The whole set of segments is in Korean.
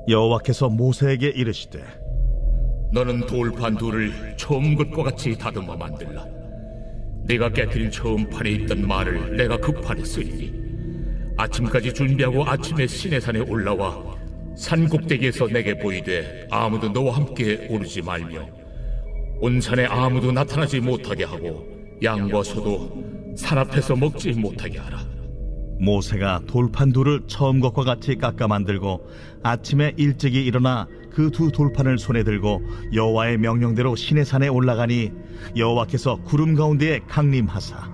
여호와께서 모세에게 이르시되 너는 돌판 둘을 처음 것과 같이 다듬어 만들라. 내가 깨뜨린 처음 판에 있던 말을 내가 그 판에 쓰리니 아침까지 준비하고 아침에 시내산에 올라와 산 꼭대기에서 내게 보이되 아무도 너와 함께 오르지 말며 온 산에 아무도 나타나지 못하게 하고 양과 소도 산 앞에서 먹지 못하게 하라. 모세가 돌판 둘을 처음 것과 같이 깎아 만들고 아침에 일찍이 일어나 그 두 돌판을 손에 들고 여호와의 명령대로 시내산에 올라가니 여호와께서 구름 가운데에 강림하사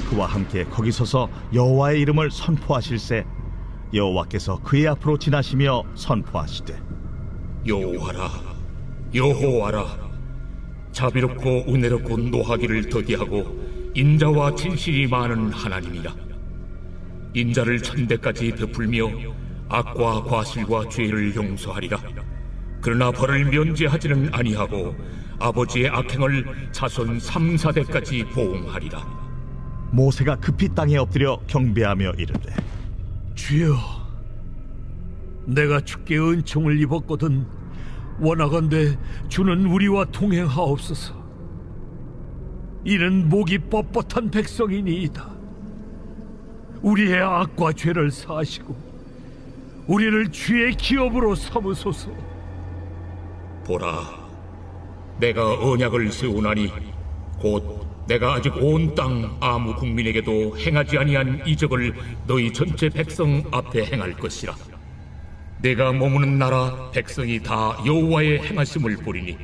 그와 함께 거기 서서 여호와의 이름을 선포하실세 여호와께서 그의 앞으로 지나시며 선포하시되 여호와라 여호와라 자비롭고 은혜롭고 노하기를 더디하고 인자와 진실이 많은 하나님이라. 인자를 천대까지 베풀며 악과 과실과 죄를 용서하리라. 그러나 벌을 면제하지는 아니하고 아버지의 악행을 자손 3, 4대까지 보응하리라. 모세가 급히 땅에 엎드려 경배하며 이르되 주여, 내가 주께 은총을 입었거든 원하건대 주는 우리와 동행하옵소서. 이는 목이 뻣뻣한 백성이니이다. 우리의 악과 죄를 사하시고 우리를 주의 기업으로 삼으소서. 보라, 내가 언약을 세우나니 곧 내가 아직 온 땅 아무 국민에게도 행하지 아니한 이적을 너희 전체 백성 앞에 행할 것이라. 내가 머무는 나라 백성이 다 여호와의 행하심을 보리니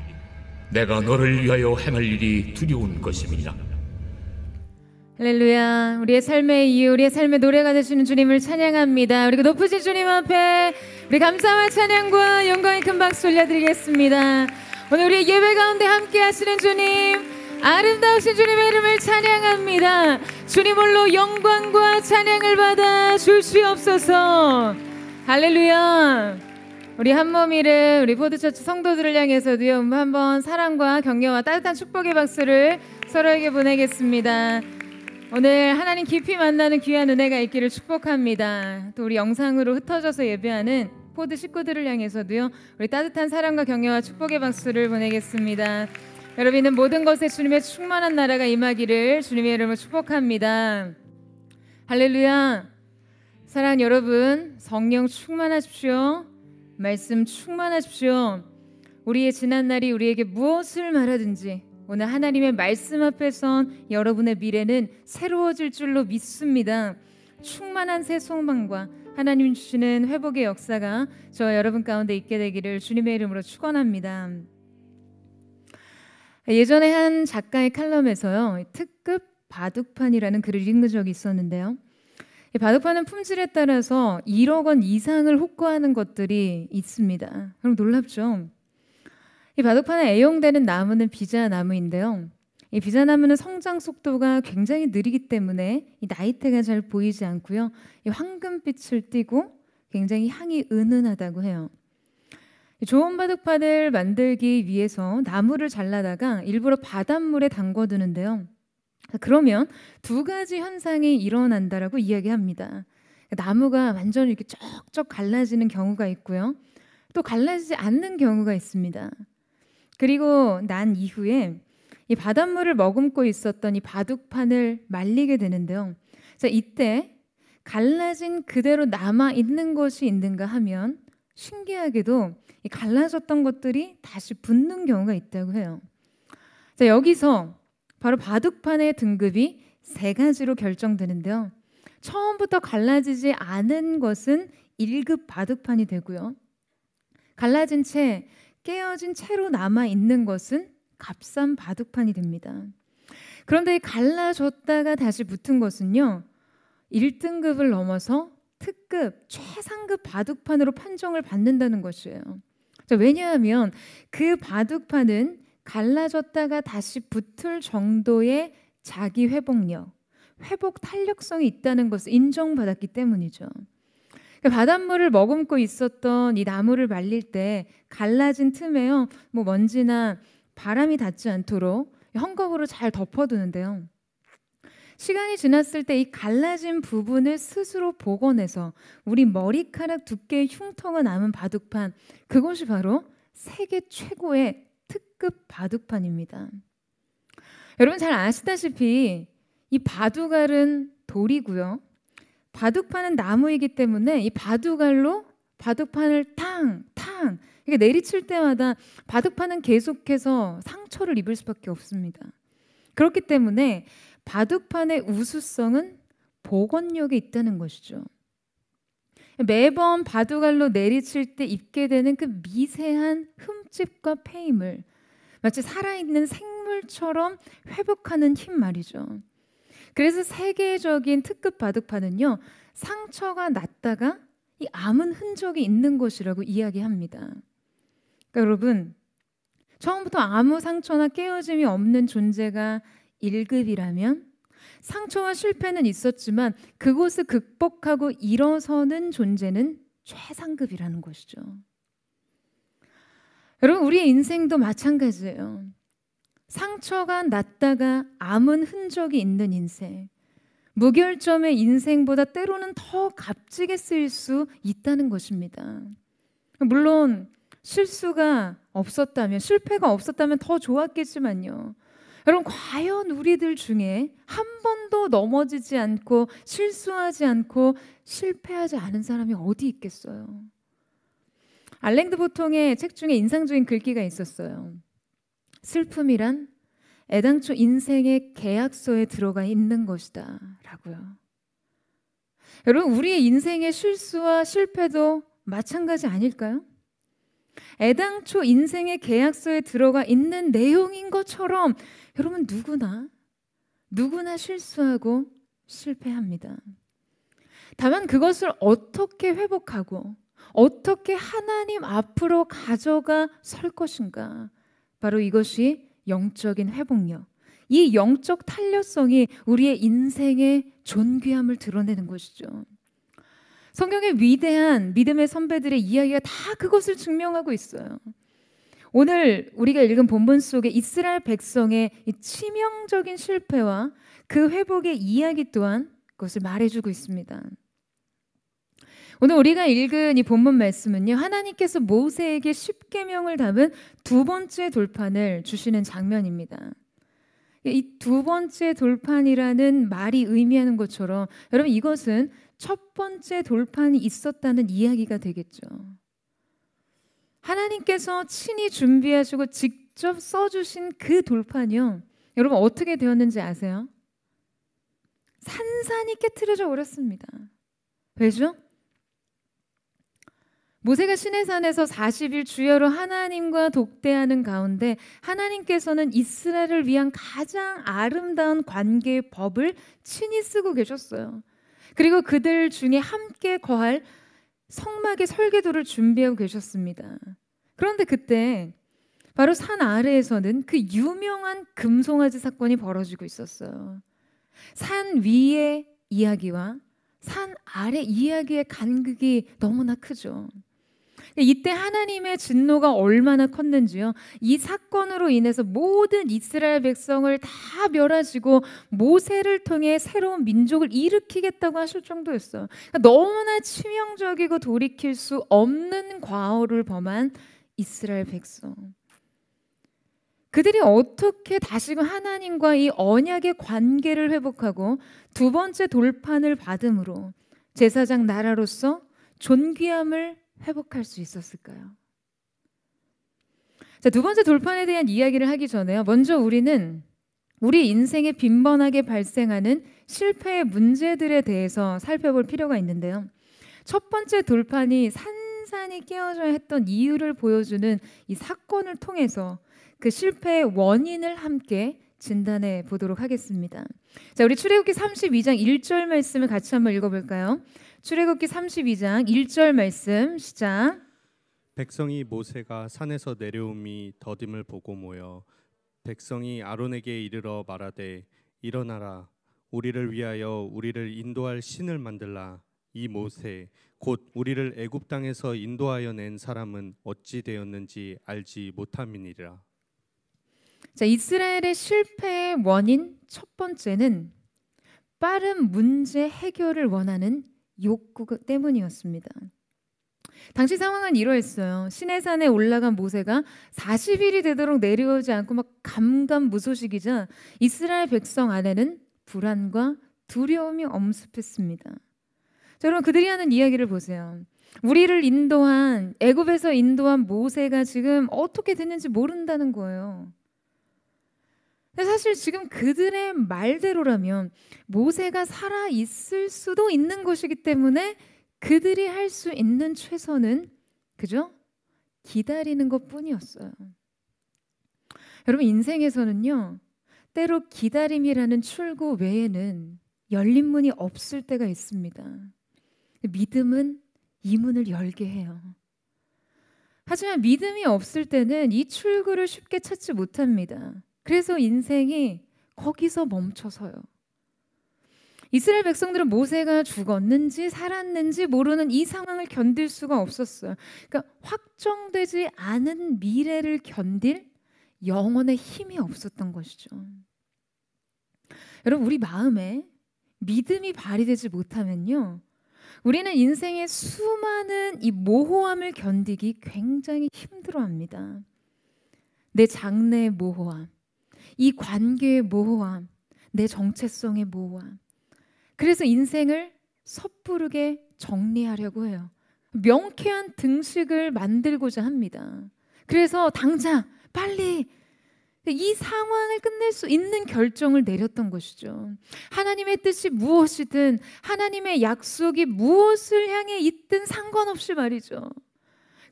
내가 너를 위하여 행할 일이 두려운 것임이라. 할렐루야. 우리의 삶의 이유, 우리의 삶의 노래가 되시는 주님을 찬양합니다. 우리 높으신 주님 앞에 우리 감사와 찬양과 영광의 큰 박수 올려드리겠습니다. 오늘 우리의 예배 가운데 함께 하시는 주님, 아름다우신 주님의 이름을 찬양합니다. 주님 홀로 영광과 찬양을 받아 주시옵소서. 할렐루야. 우리 한몸이를 우리 포드처치 성도들을 향해서도요 한번 사랑과 격려와 따뜻한 축복의 박수를 서로에게 보내겠습니다. 오늘 하나님 깊이 만나는 귀한 은혜가 있기를 축복합니다. 또 우리 영상으로 흩어져서 예배하는 포드 식구들을 향해서도요 우리 따뜻한 사랑과 격려와 축복의 박수를 보내겠습니다. 여러분은 모든 것에 주님의 충만한 나라가 임하기를 주님의 이름으로 축복합니다. 할렐루야. 사랑하는 여러분, 성령 충만하십시오. 말씀 충만하십시오. 우리의 지난날이 우리에게 무엇을 말하든지 오늘 하나님의 말씀 앞에선 여러분의 미래는 새로워질 줄로 믿습니다. 충만한 새 소망과 하나님 주시는 회복의 역사가 저와 여러분 가운데 있게 되기를 주님의 이름으로 축원합니다. 예전에 한 작가의 칼럼에서요 특급 바둑판이라는 글을 읽은 적이 있었는데요, 이 바둑판은 품질에 따라서 1억 원 이상을 호가하는 것들이 있습니다. 그럼 놀랍죠? 이 바둑판에 애용되는 나무는 비자나무인데요, 이 비자나무는 성장 속도가 굉장히 느리기 때문에 이 나이테가 잘 보이지 않고요, 이 황금빛을 띠고 굉장히 향이 은은하다고 해요. 좋은 바둑판을 만들기 위해서 나무를 잘라다가 일부러 바닷물에 담궈두는데요, 그러면 두 가지 현상이 일어난다라고 이야기합니다. 나무가 완전히 이렇게 쩍쩍 갈라지는 경우가 있고요, 또 갈라지지 않는 경우가 있습니다. 그리고 난 이후에 이 바닷물을 머금고 있었던 이 바둑판을 말리게 되는데요, 자, 이때 갈라진 그대로 남아 있는 것이 있는가 하면 신기하게도 이 갈라졌던 것들이 다시 붙는 경우가 있다고 해요. 자, 여기서 바로 바둑판의 등급이 세 가지로 결정되는데요, 처음부터 갈라지지 않은 것은 1급 바둑판이 되고요, 갈라진 채 깨어진 채로 남아있는 것은 값싼 바둑판이 됩니다. 그런데 갈라졌다가 다시 붙은 것은요 1등급을 넘어서 특급, 최상급 바둑판으로 판정을 받는다는 것이에요. 자, 왜냐하면 그 바둑판은 갈라졌다가 다시 붙을 정도의 자기 회복력, 회복 탄력성이 있다는 것을 인정받았기 때문이죠. 바닷물을 머금고 있었던 이 나무를 말릴 때 갈라진 틈에요 뭐 먼지나 바람이 닿지 않도록 헝겊으로 잘 덮어두는데요, 시간이 지났을 때 이 갈라진 부분을 스스로 복원해서 우리 머리카락 두께의 흉터가 남은 바둑판, 그것이 바로 세계 최고의 특급 바둑판입니다. 여러분 잘 아시다시피 이 바둑알은 돌이고요. 바둑판은 나무이기 때문에 이 바둑알로 바둑판을 탕탕 이렇게 내리칠 때마다 바둑판은 계속해서 상처를 입을 수밖에 없습니다. 그렇기 때문에 바둑판의 우수성은 복원력에 있다는 것이죠. 매번 바둑알로 내리칠 때 입게 되는 그 미세한 흠집과 패임을 마치 살아있는 생물처럼 회복하는 힘 말이죠. 그래서 세계적인 특급 바둑판은요, 상처가 났다가 이 아문 흔적이 있는 것이라고 이야기합니다. 그러니까 여러분, 처음부터 아무 상처나 깨어짐이 없는 존재가 1급이라면 상처와 실패는 있었지만 그것을 극복하고 일어서는 존재는 최상급이라는 것이죠. 여러분, 우리의 인생도 마찬가지예요. 상처가 났다가 아문 흔적이 있는 인생, 무결점의 인생보다 때로는 더 값지게 쓰일 수 있다는 것입니다. 물론 실수가 없었다면, 실패가 없었다면 더 좋았겠지만요. 여러분, 과연 우리들 중에 한 번도 넘어지지 않고 실수하지 않고 실패하지 않은 사람이 어디 있겠어요? 알랭드 보통의 책 중에 인상적인 글귀가 있었어요. 슬픔이란 애당초 인생의 계약서에 들어가 있는 것이다 라고요. 여러분, 우리의 인생의 실수와 실패도 마찬가지 아닐까요? 애당초 인생의 계약서에 들어가 있는 내용인 것처럼 여러분, 누구나 실수하고 실패합니다. 다만 그것을 어떻게 회복하고 어떻게 하나님 앞으로 가져가 설 것인가, 바로 이것이 영적인 회복력, 이 영적 탄력성이 우리의 인생의 존귀함을 드러내는 것이죠. 성경의 위대한 믿음의 선배들의 이야기가 다 그것을 증명하고 있어요. 오늘 우리가 읽은 본문 속에 이스라엘 백성의 이 치명적인 실패와 그 회복의 이야기 또한 그것을 말해주고 있습니다. 오늘 우리가 읽은 이 본문 말씀은요, 하나님께서 모세에게 십계명을 담은 두 번째 돌판을 주시는 장면입니다. 이 두 번째 돌판이라는 말이 의미하는 것처럼 여러분, 이것은 첫 번째 돌판이 있었다는 이야기가 되겠죠. 하나님께서 친히 준비하시고 직접 써주신 그 돌판이요, 여러분 어떻게 되었는지 아세요? 산산이 깨트려져 버렸습니다. 왜죠? 모세가 시내산에서 40일 주야로 하나님과 독대하는 가운데 하나님께서는 이스라엘을 위한 가장 아름다운 관계의 법을 친히 쓰고 계셨어요. 그리고 그들 중에 함께 거할 성막의 설계도를 준비하고 계셨습니다. 그런데 그때 바로 산 아래에서는 그 유명한 금송아지 사건이 벌어지고 있었어요. 산 위의 이야기와 산 아래 이야기의 간극이 너무나 크죠. 이때 하나님의 진노가 얼마나 컸는지요, 이 사건으로 인해서 모든 이스라엘 백성을 다 멸하시고 모세를 통해 새로운 민족을 일으키겠다고 하실 정도였어요. 그러니까 너무나 치명적이고 돌이킬 수 없는 과오를 범한 이스라엘 백성, 그들이 어떻게 다시금 하나님과 이 언약의 관계를 회복하고 두 번째 돌판을 받음으로 제사장 나라로서 존귀함을 회복할 수 있었을까요? 자, 두 번째 돌판에 대한 이야기를 하기 전에요, 먼저 우리는 우리 인생에 빈번하게 발생하는 실패의 문제들에 대해서 살펴볼 필요가 있는데요. 첫 번째 돌판이 산산이 깨어져야 했던 이유를 보여주는 이 사건을 통해서 그 실패의 원인을 함께 진단해 보도록 하겠습니다. 자, 우리 출애굽기 32장 1절 말씀을 같이 한번 읽어볼까요? 출애굽기 32장 1절 말씀 시작. 백성이 모세가 산에서 내려옴이 더딤을 보고 모여 백성이 아론에게 이르러 말하되 일어나라, 우리를 위하여 우리를 인도할 신을 만들라. 이 모세 곧 우리를 애굽 땅에서 인도하여 낸 사람은 어찌 되었는지 알지 못함이니라. 자, 이스라엘의 실패의 원인 첫 번째는 빠른 문제 해결을 원하는 욕구 때문이었습니다. 당시 상황은 이러했어요. 시내산에 올라간 모세가 40일이 되도록 내려오지 않고 막 감감무소식이자 이스라엘 백성 안에는 불안과 두려움이 엄습했습니다. 자, 여러분 그들이 하는 이야기를 보세요. 우리를 인도한 애굽에서 인도한 모세가 지금 어떻게 됐는지 모른다는 거예요. 근데 사실 지금 그들의 말대로라면 모세가 살아 있을 수도 있는 것이기 때문에 그들이 할 수 있는 최선은 그죠? 기다리는 것뿐이었어요. 여러분 인생에서는요, 때로 기다림이라는 출구 외에는 열린 문이 없을 때가 있습니다. 믿음은 이 문을 열게 해요. 하지만 믿음이 없을 때는 이 출구를 쉽게 찾지 못합니다. 그래서 인생이 거기서 멈춰서요. 이스라엘 백성들은 모세가 죽었는지 살았는지 모르는 이 상황을 견딜 수가 없었어요. 그러니까 확정되지 않은 미래를 견딜 영혼의 힘이 없었던 것이죠. 여러분 우리 마음에 믿음이 발휘되지 못하면요, 우리는 인생의 수많은 이 모호함을 견디기 굉장히 힘들어합니다. 내 장래의 모호함, 이 관계의 모호함, 내 정체성의 모호함. 그래서 인생을 섣부르게 정리하려고 해요. 명쾌한 등식을 만들고자 합니다. 그래서 당장 빨리 이 상황을 끝낼 수 있는 결정을 내렸던 것이죠. 하나님의 뜻이 무엇이든 하나님의 약속이 무엇을 향해 있든 상관없이 말이죠.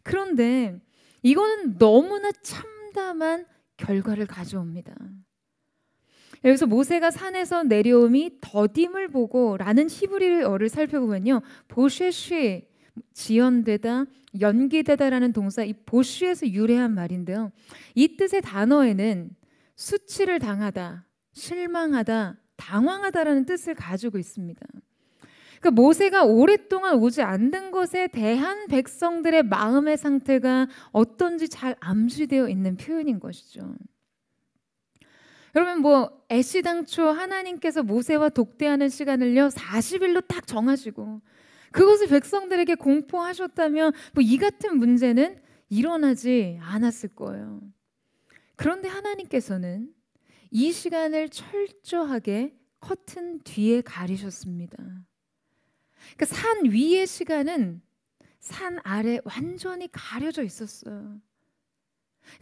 그런데 이거는 너무나 참담한 결과를 가져옵니다. 여기서 모세가 산에서 내려옴이 더딤을 보고 라는 히브리어를 살펴보면요, 보쉐쉬, 지연되다, 연기되다라는 동사, 이 보쉬에서 유래한 말인데요, 이 뜻의 단어에는 수치를 당하다, 실망하다, 당황하다라는 뜻을 가지고 있습니다. 그러니까 모세가 오랫동안 오지 않는 것에 대한 백성들의 마음의 상태가 어떤지 잘 암시되어 있는 표현인 것이죠. 여러분 애시당초 하나님께서 모세와 독대하는 시간을요 40일로 딱 정하시고 그것을 백성들에게 공포하셨다면 이 같은 문제는 일어나지 않았을 거예요. 그런데 하나님께서는 이 시간을 철저하게 커튼 뒤에 가리셨습니다. 그러니까 산 위의 시간은 산 아래 완전히 가려져 있었어요.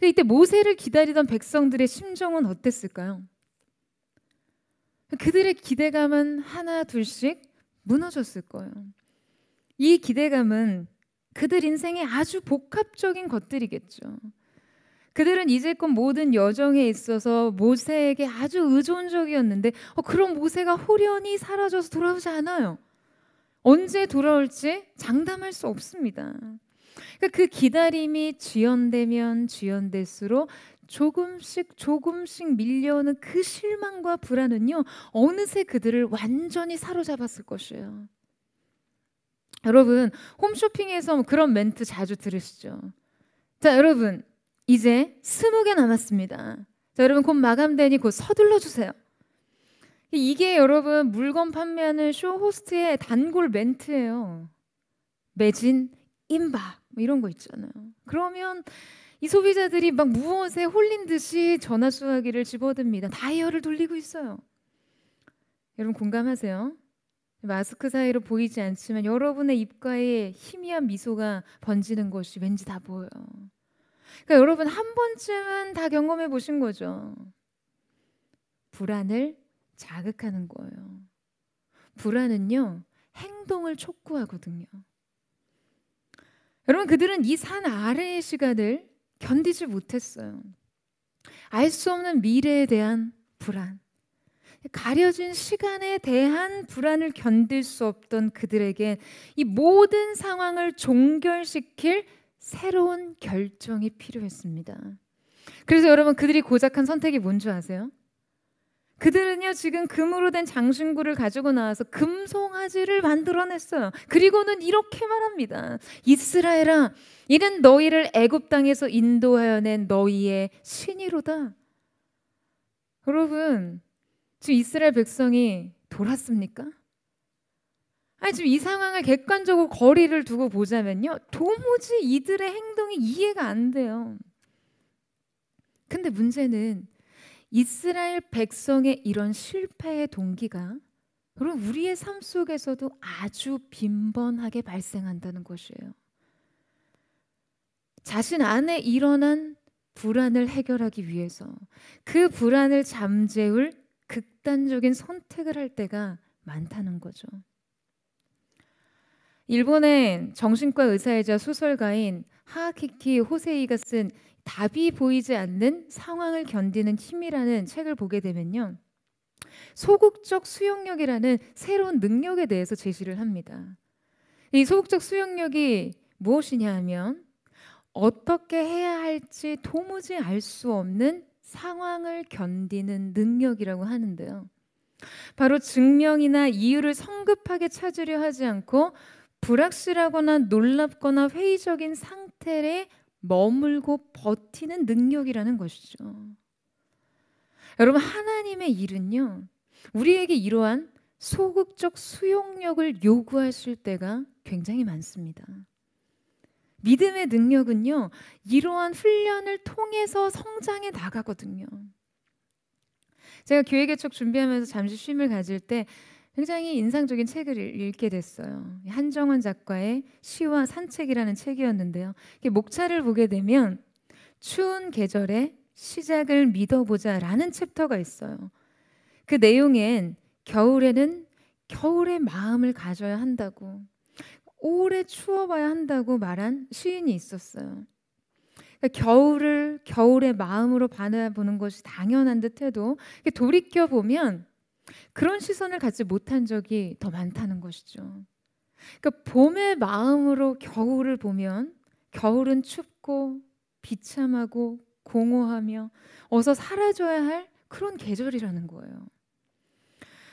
이때 모세를 기다리던 백성들의 심정은 어땠을까요? 그들의 기대감은 하나 둘씩 무너졌을 거예요. 이 기대감은 그들 인생의 아주 복합적인 것들이겠죠. 그들은 이제껏 모든 여정에 있어서 모세에게 아주 의존적이었는데 그런 모세가 홀연히 사라져서 돌아오지 않아요. 언제 돌아올지 장담할 수 없습니다. 그러니까 그 기다림이 지연되면 지연될수록 조금씩 밀려오는 그 실망과 불안은요, 어느새 그들을 완전히 사로잡았을 것이에요. 여러분 홈쇼핑에서 그런 멘트 자주 들으시죠? 자, 여러분 이제 20개 남았습니다. 자, 여러분 곧 마감되니 곧 서둘러 주세요. 이게 여러분 물건 판매하는 쇼호스트의 단골 멘트예요. 매진, 임박 이런 거 있잖아요. 그러면 이 소비자들이 막 무엇에 홀린 듯이 전화 수화기를 집어듭니다. 다이얼을 돌리고 있어요. 여러분 공감하세요? 마스크 사이로 보이지 않지만 여러분의 입가에 희미한 미소가 번지는 것이 왠지 다 보여요. 그러니까 여러분 한 번쯤은 다 경험해 보신 거죠. 불안을 자극하는 거예요. 불안은요 행동을 촉구하거든요. 여러분 그들은 이 산 아래의 시간을 견디지 못했어요. 알 수 없는 미래에 대한 불안, 가려진 시간에 대한 불안을 견딜 수 없던 그들에게 이 모든 상황을 종결시킬 새로운 결정이 필요했습니다. 그래서 여러분 그들이 고작한 선택이 뭔지 아세요? 그들은요 지금 금으로 된 장신구를 가지고 나와서 금송아지를 만들어냈어요. 그리고는 이렇게 말합니다. 이스라엘아, 이는 너희를 애굽 땅에서 인도하여 낸 너희의 신이로다. 여러분 지금 이스라엘 백성이 돌았습니까? 아니, 지금 이 상황을 객관적으로 거리를 두고 보자면요, 도무지 이들의 행동이 이해가 안 돼요. 근데 문제는 이스라엘 백성의 이런 실패의 동기가 여러분 우리의 삶 속에서도 아주 빈번하게 발생한다는 것이에요. 자신 안에 일어난 불안을 해결하기 위해서 그 불안을 잠재울 극단적인 선택을 할 때가 많다는 거죠. 일본의 정신과 의사이자 소설가인 하아키키 호세이가 쓴 답이 보이지 않는 상황을 견디는 힘이라는 책을 보게 되면요, 소극적 수용력이라는 새로운 능력에 대해서 제시를 합니다. 이 소극적 수용력이 무엇이냐 하면 어떻게 해야 할지 도무지 알 수 없는 상황을 견디는 능력이라고 하는데요. 바로 증명이나 이유를 성급하게 찾으려 하지 않고 불확실하거나 놀랍거나 회의적인 상태에 머물고 버티는 능력이라는 것이죠. 여러분, 하나님의 일은요, 우리에게 이러한 소극적 수용력을 요구하실 때가 굉장히 많습니다. 믿음의 능력은요, 이러한 훈련을 통해서 성장해 나가거든요. 제가 교회 개척 준비하면서 잠시 쉼을 가질 때 굉장히 인상적인 책을 읽게 됐어요. 한정원 작가의 시와 산책이라는 책이었는데요. 목차를 보게 되면 추운 계절에 시작을 믿어보자 라는 챕터가 있어요. 그 내용엔 겨울에는 겨울의 마음을 가져야 한다고, 오래 추워봐야 한다고 말한 시인이 있었어요. 그러니까 겨울을 겨울의 마음으로 바라보는 것이 당연한 듯해도 돌이켜보면 그런 시선을 갖지 못한 적이 더 많다는 것이죠. 그러니까 봄의 마음으로 겨울을 보면 겨울은 춥고 비참하고 공허하며 어서 사라져야 할 그런 계절이라는 거예요.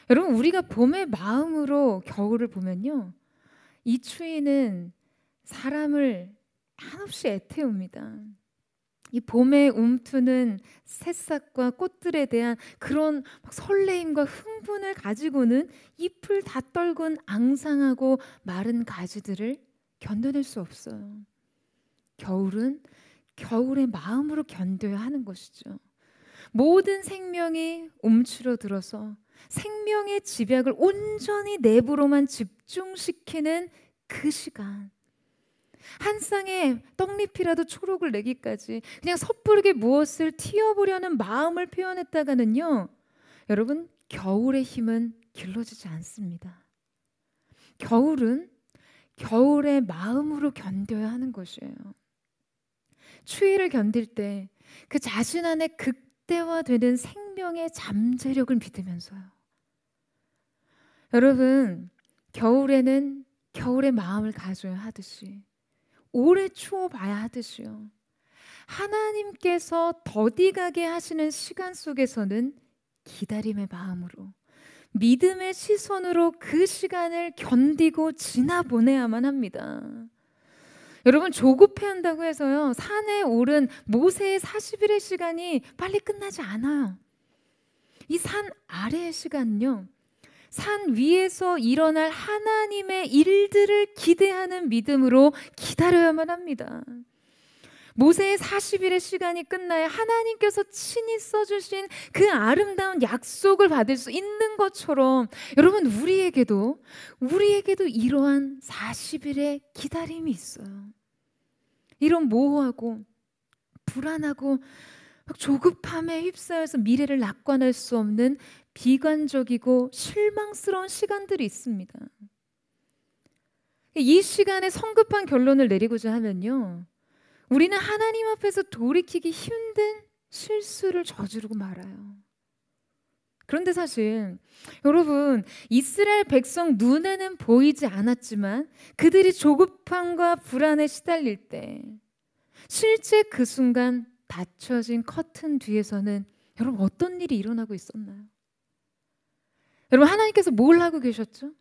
여러분, 우리가 봄의 마음으로 겨울을 보면요, 이 추위는 사람을 한없이 애태웁니다. 이 봄에 움트는 새싹과 꽃들에 대한 그런 막 설레임과 흥분을 가지고는 잎을 다 떨군 앙상하고 마른 가지들을 견뎌낼 수 없어요. 겨울은 겨울의 마음으로 견뎌야 하는 것이죠. 모든 생명이 움츠러들어서 생명의 집약을 온전히 내부로만 집중시키는 그 시간, 한 쌍의 떡잎이라도 초록을 내기까지 그냥 섣부르게 무엇을 튀어보려는 마음을 표현했다가는요, 여러분, 겨울의 힘은 길러지지 않습니다. 겨울은 겨울의 마음으로 견뎌야 하는 것이에요. 추위를 견딜 때 그 자신 안에 극대화되는 생명의 잠재력을 믿으면서요. 여러분, 겨울에는 겨울의 마음을 가져야 하듯이, 오래 추워봐야 하듯이요, 하나님께서 더디가게 하시는 시간 속에서는 기다림의 마음으로, 믿음의 시선으로 그 시간을 견디고 지나보내야만 합니다. 여러분, 조급해한다고 해서요, 산에 오른 모세의 40일의 시간이 빨리 끝나지 않아요. 이 산 아래의 시간은요, 산 위에서 일어날 하나님의 일들을 기대하는 믿음으로 기다려야만 합니다. 모세의 40일의 시간이 끝나야 하나님께서 친히 써주신 그 아름다운 약속을 받을 수 있는 것처럼, 여러분, 우리에게도 이러한 40일의 기다림이 있어요. 이런 모호하고 불안하고 막 조급함에 휩싸여서 미래를 낙관할 수 없는 비관적이고 실망스러운 시간들이 있습니다. 이 시간에 성급한 결론을 내리고자 하면요, 우리는 하나님 앞에서 돌이키기 힘든 실수를 저지르고 말아요. 그런데 사실 여러분, 이스라엘 백성 눈에는 보이지 않았지만 그들이 조급함과 불안에 시달릴 때, 실제 그 순간 닫혀진 커튼 뒤에서는 여러분 어떤 일이 일어나고 있었나요? 여러분, 하나님께서 뭘 하고 계셨죠?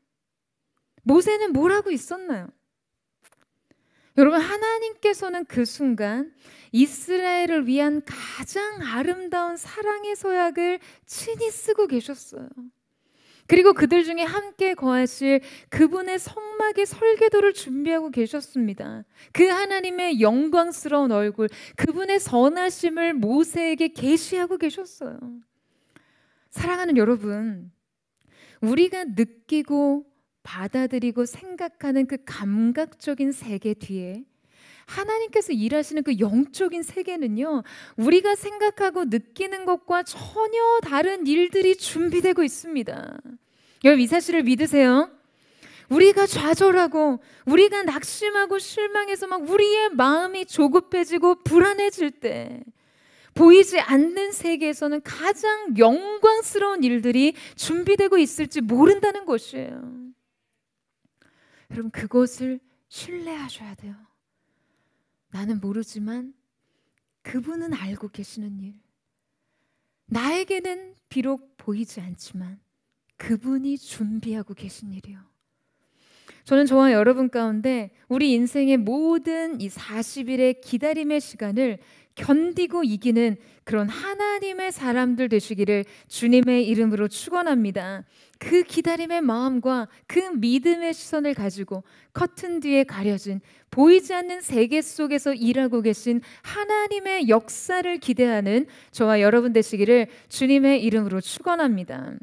모세는 뭘 하고 있었나요? 여러분, 하나님께서는 그 순간 이스라엘을 위한 가장 아름다운 사랑의 서약을 친히 쓰고 계셨어요. 그리고 그들 중에 함께 거하실 그분의 성막의 설계도를 준비하고 계셨습니다. 그 하나님의 영광스러운 얼굴, 그분의 선하심을 모세에게 계시하고 계셨어요. 사랑하는 여러분, 우리가 느끼고 받아들이고 생각하는 그 감각적인 세계 뒤에 하나님께서 일하시는 그 영적인 세계는요, 우리가 생각하고 느끼는 것과 전혀 다른 일들이 준비되고 있습니다. 여러분, 이 사실을 믿으세요? 우리가 좌절하고 우리가 낙심하고 실망해서 막 우리의 마음이 조급해지고 불안해질 때 보이지 않는 세계에서는 가장 영광스러운 일들이 준비되고 있을지 모른다는 것이에요. 여러분, 그것을 신뢰하셔야 돼요. 나는 모르지만 그분은 알고 계시는 일, 나에게는 비록 보이지 않지만 그분이 준비하고 계신 일이요. 저는 저와 여러분 가운데 우리 인생의 모든 이 40일의 기다림의 시간을 견디고 이기는 그런 하나님의 사람들 되시기를 주님의 이름으로 축원합니다. 그 기다림의 마음과 그 믿음의 시선을 가지고 커튼 뒤에 가려진 보이지 않는 세계 속에서 일하고 계신 하나님의 역사를 기대하는 저와 여러분 되시기를 주님의 이름으로 축원합니다.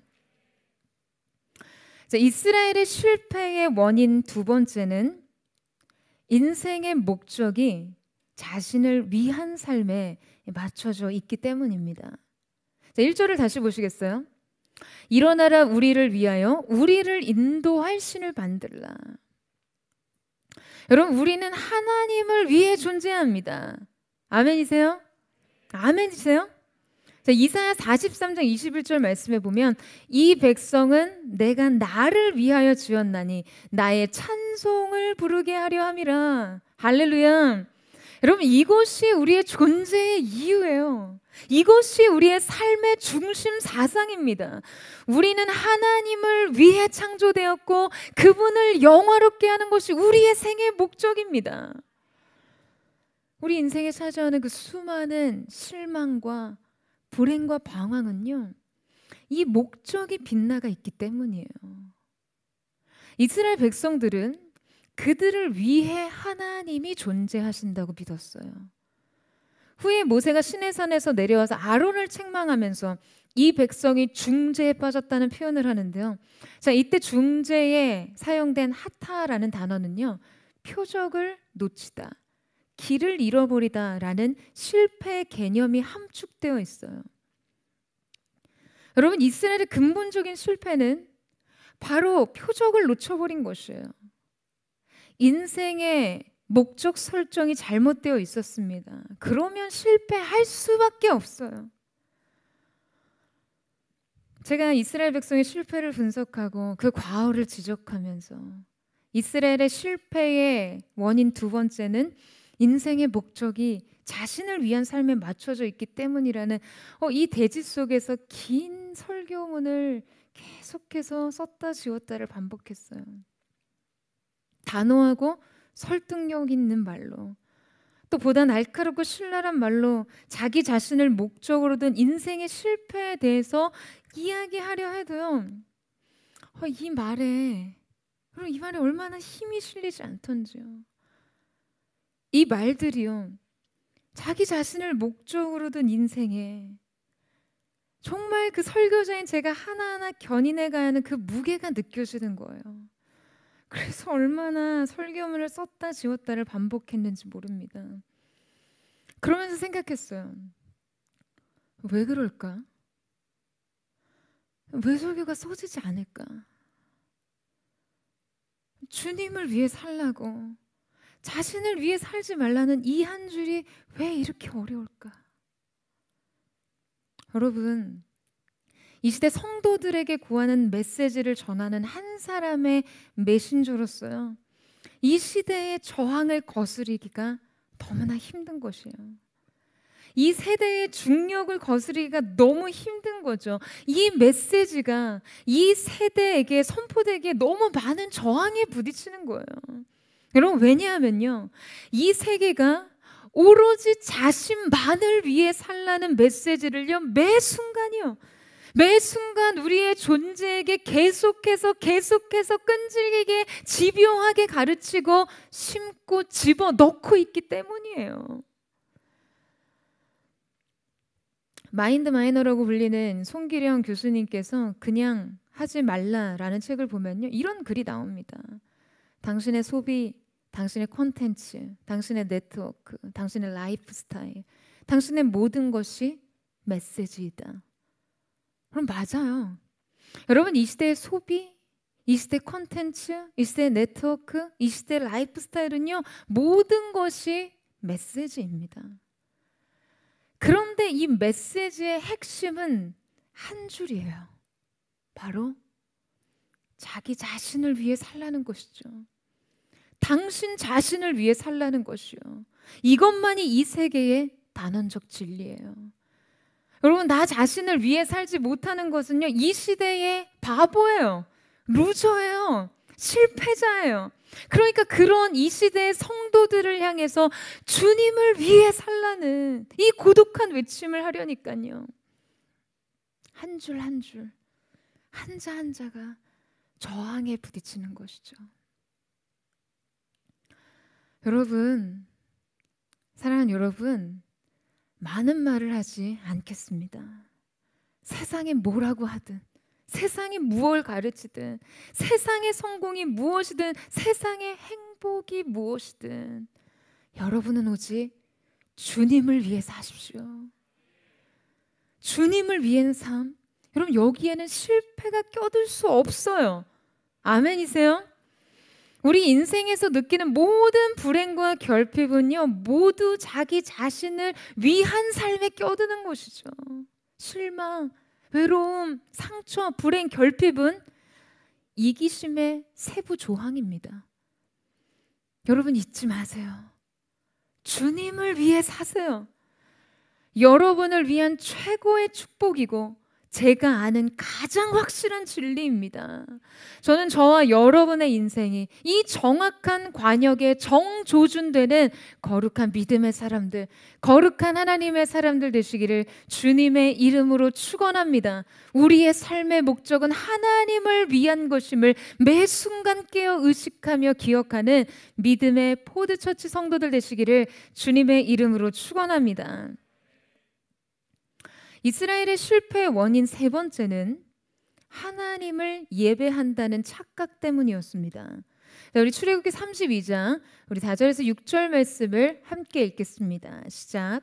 자, 이스라엘의 실패의 원인 두 번째는 인생의 목적이 자신을 위한 삶에 맞춰져 있기 때문입니다. 자, 1절을 다시 보시겠어요? 일어나라 우리를 위하여 우리를 인도할 신을 만들라. 여러분, 우리는 하나님을 위해 존재합니다. 아멘이세요? 아멘이세요? 자, 이사야 43장 21절 말씀에 보면 이 백성은 내가 나를 위하여 지었나니 나의 찬송을 부르게 하려 함이라. 할렐루야. 여러분, 이것이 우리의 존재의 이유예요. 이것이 우리의 삶의 중심 사상입니다. 우리는 하나님을 위해 창조되었고 그분을 영화롭게 하는 것이 우리의 생의 목적입니다. 우리 인생에 찾아오는 그 수많은 실망과 불행과 방황은요, 이 목적이 빗나가 있기 때문이에요. 이스라엘 백성들은 그들을 위해 하나님이 존재하신다고 믿었어요. 후에 모세가 시내산에서 내려와서 아론을 책망하면서 이 백성이 중재에 빠졌다는 표현을 하는데요. 자, 이때 중재에 사용된 하타라는 단어는요, 표적을 놓치다, 길을 잃어버리다 라는 실패의 개념이 함축되어 있어요. 여러분, 이스라엘의 근본적인 실패는 바로 표적을 놓쳐버린 것이에요. 인생의 목적 설정이 잘못되어 있었습니다. 그러면 실패할 수밖에 없어요. 제가 이스라엘 백성의 실패를 분석하고 그 과오를 지적하면서 이스라엘의 실패의 원인 두 번째는 인생의 목적이 자신을 위한 삶에 맞춰져 있기 때문이라는 이 대지 속에서 긴 설교문을 계속해서 썼다 지웠다를 반복했어요. 단호하고 설득력 있는 말로, 또 보다 날카롭고 신랄한 말로 자기 자신을 목적으로 둔 인생의 실패에 대해서 이야기하려 해도요, 이 말에 얼마나 힘이 실리지 않던지요. 이 말들이요, 자기 자신을 목적으로 둔 인생에 정말 그 설교자인 제가 하나하나 견인해 가야 하는 그 무게가 느껴지는 거예요. 그래서 얼마나 설교문을 썼다 지웠다를 반복했는지 모릅니다. 그러면서 생각했어요. 왜 그럴까? 왜 설교가 써지지 않을까? 주님을 위해 살라고, 자신을 위해 살지 말라는 이 한 줄이 왜 이렇게 어려울까? 여러분, 이 시대 성도들에게 구하는 메시지를 전하는 한 사람의 메신저로서요, 이 시대의 저항을 거스르기가 너무나 힘든 것이에요. 이 세대의 중력을 거스르기가 너무 힘든 거죠. 이 메시지가 이 세대에게 선포되기에 너무 많은 저항에 부딪히는 거예요. 여러분, 왜냐하면요, 이 세계가 오로지 자신만을 위해 살라는 메시지를요, 매 순간이요, 매 순간 우리의 존재에게 계속해서 끈질기게 집요하게 가르치고 심고 집어넣고 있기 때문이에요. 마인드 마이너라고 불리는 송기령 교수님께서 그냥 하지 말라라는 책을 보면요, 이런 글이 나옵니다. 당신의 소비, 당신의 콘텐츠, 당신의 네트워크, 당신의 라이프 스타일, 당신의 모든 것이 메시지이다. 그럼 맞아요. 여러분, 이 시대의 소비, 이 시대 콘텐츠, 이 시대 네트워크, 이 시대 라이프 스타일은요, 모든 것이 메시지입니다. 그런데 이 메시지의 핵심은 한 줄이에요. 바로 자기 자신을 위해 살라는 것이죠. 당신 자신을 위해 살라는 것이요. 이것만이 이 세계의 단원적 진리예요. 여러분, 나 자신을 위해 살지 못하는 것은요, 이 시대의 바보예요. 루저예요. 실패자예요. 그러니까 그런 이 시대의 성도들을 향해서 주님을 위해 살라는 이 고독한 외침을 하려니까요, 한 줄 한 줄, 한자 한자가 저항에 부딪히는 것이죠. 여러분, 사랑하는 여러분, 많은 말을 하지 않겠습니다. 세상에 뭐라고 하든, 세상이 무엇을 가르치든, 세상의 성공이 무엇이든, 세상의 행복이 무엇이든, 여러분은 오직 주님을 위해 사십시오. 주님을 위한 삶. 여러분, 여기에는 실패가 껴들 수 없어요. 아멘이세요? 우리 인생에서 느끼는 모든 불행과 결핍은요, 모두 자기 자신을 위한 삶에 껴드는 것이죠. 실망, 외로움, 상처, 불행, 결핍은 이기심의 세부 조항입니다. 여러분, 잊지 마세요. 주님을 위해 사세요. 여러분을 위한 최고의 축복이고 제가 아는 가장 확실한 진리입니다. 저는 저와 여러분의 인생이 이 정확한 관역에 정조준되는 거룩한 믿음의 사람들, 거룩한 하나님의 사람들 되시기를 주님의 이름으로 축원합니다. 우리의 삶의 목적은 하나님을 위한 것임을 매 순간 깨어 의식하며 기억하는 믿음의 포드처치 성도들 되시기를 주님의 이름으로 축원합니다. 이스라엘의 실패의 원인 세 번째는 하나님을 예배한다는 착각 때문이었습니다. 우리 출애굽기 32장 우리 4절에서 6절 말씀을 함께 읽겠습니다. 시작.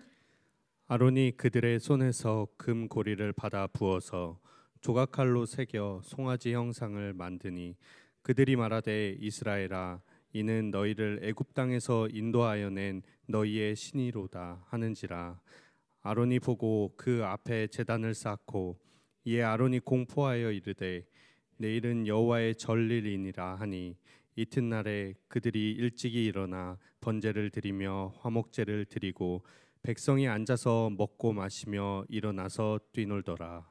아론이 그들의 손에서 금 고리를 받아 부어서 조각칼로 새겨 송아지 형상을 만드니 그들이 말하되 이스라엘아 이는 너희를 애굽 땅에서 인도하여 낸 너희의 신이로다 하는지라. 아론이 보고 그 앞에 제단을 쌓고 이에 아론이 공포하여 이르되 내일은 여호와의 절일이니라 하니 이튿날에 그들이 일찍이 일어나 번제를 드리며 화목제를 드리고 백성이 앉아서 먹고 마시며 일어나서 뛰놀더라.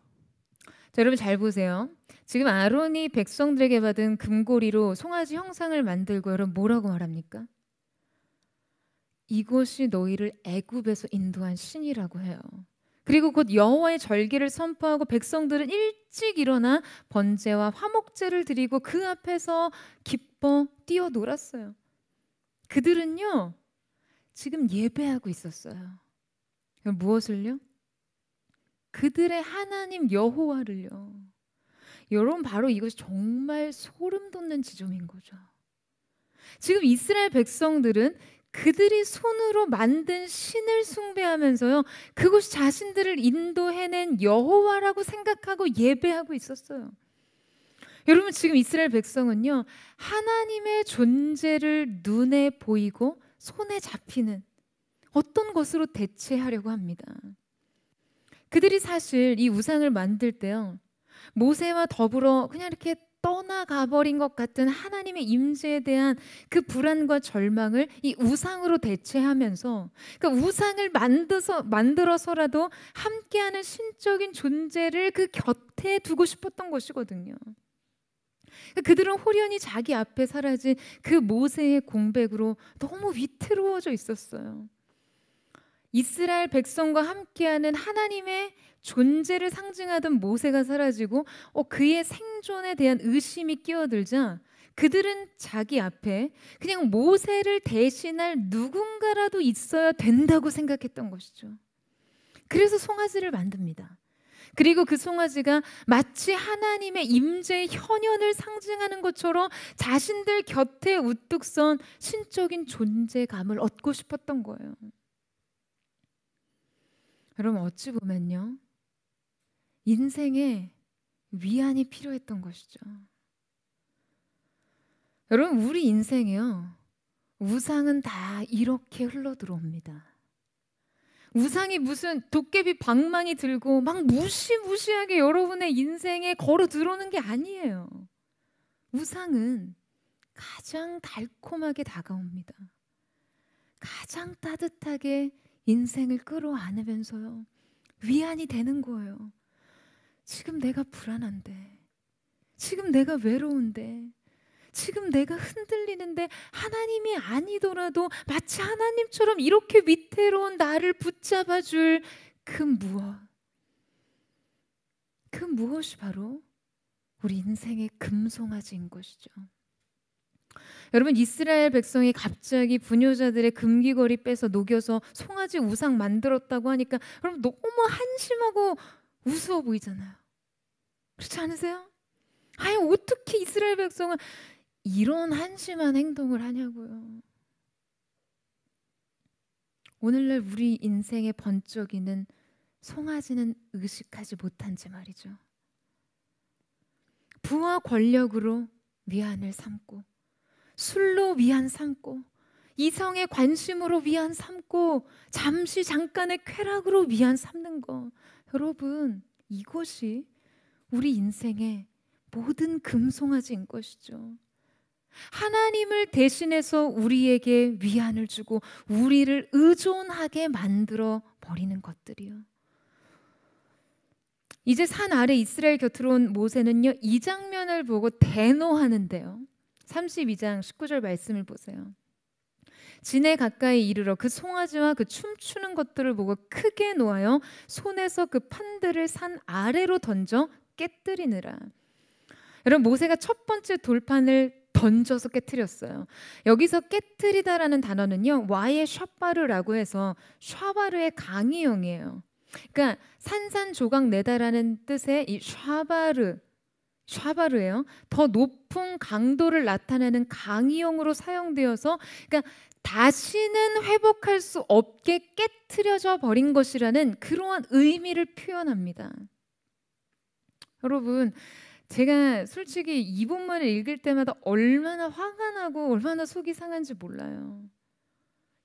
자, 여러분 잘 보세요. 지금 아론이 백성들에게 받은 금고리로 송아지 형상을 만들고 여러분 뭐라고 말합니까? 이것이 너희를 애굽에서 인도한 신이라고 해요. 그리고 곧 여호와의 절기를 선포하고 백성들은 일찍 일어나 번제와 화목제를 드리고 그 앞에서 기뻐 뛰어놀았어요. 그들은요, 지금 예배하고 있었어요. 무엇을요? 그들의 하나님 여호와를요. 여러분, 바로 이것이 정말 소름 돋는 지점인 거죠. 지금 이스라엘 백성들은 그들이 손으로 만든 신을 숭배하면서요, 그것이 자신들을 인도해낸 여호와라고 생각하고 예배하고 있었어요. 여러분, 지금 이스라엘 백성은요, 하나님의 존재를 눈에 보이고 손에 잡히는 어떤 것으로 대체하려고 합니다. 그들이 사실 이 우상을 만들 때요, 모세와 더불어 그냥 이렇게 떠나가 버린 것 같은 하나님의 임재에 대한 그 불안과 절망을 이 우상으로 대체하면서, 그러니까 우상을 만들어서라도 함께하는 신적인 존재를 그 곁에 두고 싶었던 것이거든요. 그러니까 그들은 홀연히 자기 앞에 사라진 그 모세의 공백으로 너무 위태로워져 있었어요. 이스라엘 백성과 함께하는 하나님의 존재를 상징하던 모세가 사라지고 그의 생존에 대한 의심이 끼어들자 그들은 자기 앞에 그냥 모세를 대신할 누군가라도 있어야 된다고 생각했던 것이죠. 그래서 송아지를 만듭니다. 그리고 그 송아지가 마치 하나님의 임재의 현현을 상징하는 것처럼 자신들 곁에 우뚝 선 신적인 존재감을 얻고 싶었던 거예요. 여러분, 어찌 보면요, 인생에 위안이 필요했던 것이죠. 여러분, 우리 인생에요, 우상은 다 이렇게 흘러들어옵니다. 우상이 무슨 도깨비 방망이 들고 막 무시무시하게 여러분의 인생에 걸어 들어오는 게 아니에요. 우상은 가장 달콤하게 다가옵니다. 가장 따뜻하게 인생을 끌어안으면서요, 위안이 되는 거예요. 지금 내가 불안한데, 지금 내가 외로운데, 지금 내가 흔들리는데 하나님이 아니더라도 마치 하나님처럼 이렇게 위태로운 나를 붙잡아줄 그 무엇이 바로 우리 인생의 금송아지인 것이죠. 여러분, 이스라엘 백성이 갑자기 분효자들의 금귀걸이 빼서 녹여서 송아지 우상 만들었다고 하니까 여러분 너무 한심하고 우스워 보이잖아요. 그렇지 않으세요? 아니, 어떻게 이스라엘 백성은 이런 한심한 행동을 하냐고요. 오늘날 우리 인생의 번쩍이는 송아지는 의식하지 못한지 말이죠. 부와 권력으로 위안을 삼고, 술로 위안 삼고, 이성의 관심으로 위안 삼고, 잠깐의 쾌락으로 위안 삼는 거, 여러분, 이것이 우리 인생의 모든 금송아지인 것이죠. 하나님을 대신해서 우리에게 위안을 주고 우리를 의존하게 만들어 버리는 것들이요. 이제 산 아래 이스라엘 곁으로 온 모세는요, 이 장면을 보고 대노하는데요. 32장 19절 말씀을 보세요. 진에 가까이 이르러 그 송아지와 그 춤추는 것들을 보고 크게 노하여 손에서 그 판들을 산 아래로 던져 깨뜨리느라. 여러분, 모세가 첫 번째 돌판을 던져서 깨트렸어요. 여기서 깨트리다라는 단어는요, 와의 샤바르라고 해서 샤바르의 강의형이에요. 그러니까 산산조각 내다라는 뜻의 이 샤바르예요. 더 높은 강도를 나타내는 강의형으로 사용되어서, 그러니까 다시는 회복할 수 없게 깨트려져 버린 것이라는 그러한 의미를 표현합니다. 여러분, 제가 솔직히 이 본문을 읽을 때마다 얼마나 화가 나고 얼마나 속이 상한지 몰라요.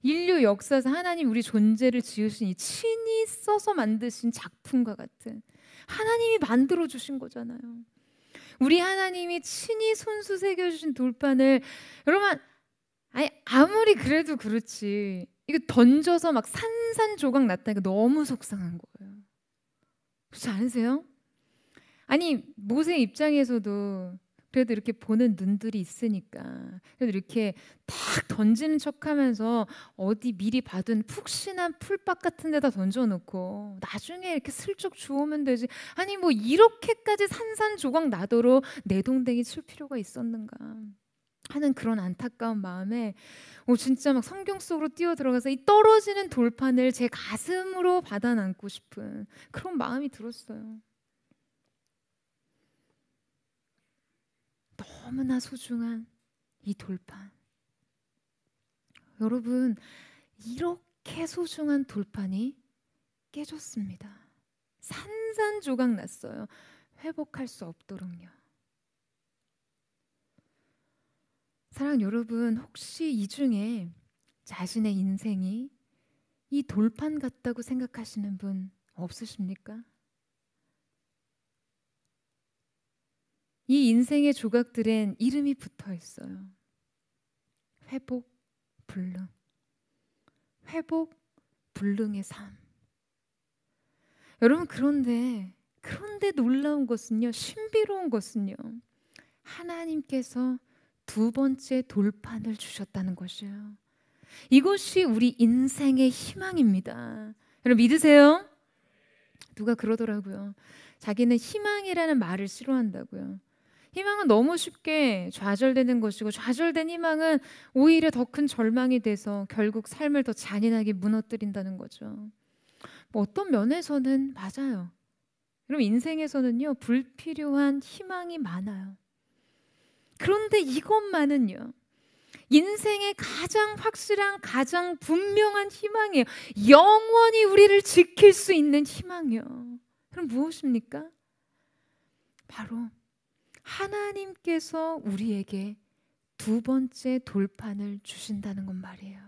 인류 역사에서 하나님 우리 존재를 지으신 친히 써서 만드신 작품과 같은, 하나님이 만들어 주신 거잖아요. 우리 하나님이 친히 손수 새겨주신 돌판을, 여러분, 아무리 그래도 그렇지, 이거 던져서 막 산산조각 났다니까 너무 속상한 거예요. 그렇지 않으세요? 아니, 모세 입장에서도 그래도 이렇게 보는 눈들이 있으니까 그래도 이렇게 딱 던지는 척하면서 어디 미리 봐둔 푹신한 풀밭 같은 데다 던져놓고 나중에 이렇게 슬쩍 주우면 되지, 아니 뭐 이렇게까지 산산조각 나도록 내동댕이 칠 필요가 있었는가 하는 그런 안타까운 마음에 진짜 막 성경 속으로 뛰어들어가서 이 떨어지는 돌판을 제 가슴으로 받아 안고 싶은 그런 마음이 들었어요. 너무나 소중한 이 돌판. 여러분, 이렇게 소중한 돌판이 깨졌습니다. 산산조각 났어요. 회복할 수 없도록요. 사랑하는 여러분, 혹시 이 중에 자신의 인생이 이 돌판 같다고 생각하시는 분 없으십니까? 이 인생의 조각들엔 이름이 붙어 있어요. 회복, 불능. 회복, 불능의 삶. 여러분, 그런데 놀라운 것은요, 신비로운 것은요, 하나님께서 두 번째 돌판을 주셨다는 것이에요. 이곳이 우리 인생의 희망입니다. 여러분 믿으세요? 누가 그러더라고요. 자기는 희망이라는 말을 싫어한다고요. 희망은 너무 쉽게 좌절되는 것이고 좌절된 희망은 오히려 더 큰 절망이 돼서 결국 삶을 더 잔인하게 무너뜨린다는 거죠. 뭐 어떤 면에서는 맞아요. 여러분 인생에서는요 불필요한 희망이 많아요. 그런데 이것만은요 인생의 가장 확실한 가장 분명한 희망이에요. 영원히 우리를 지킬 수 있는 희망이요. 그럼 무엇입니까? 바로 하나님께서 우리에게 두 번째 돌판을 주신다는 건 말이에요.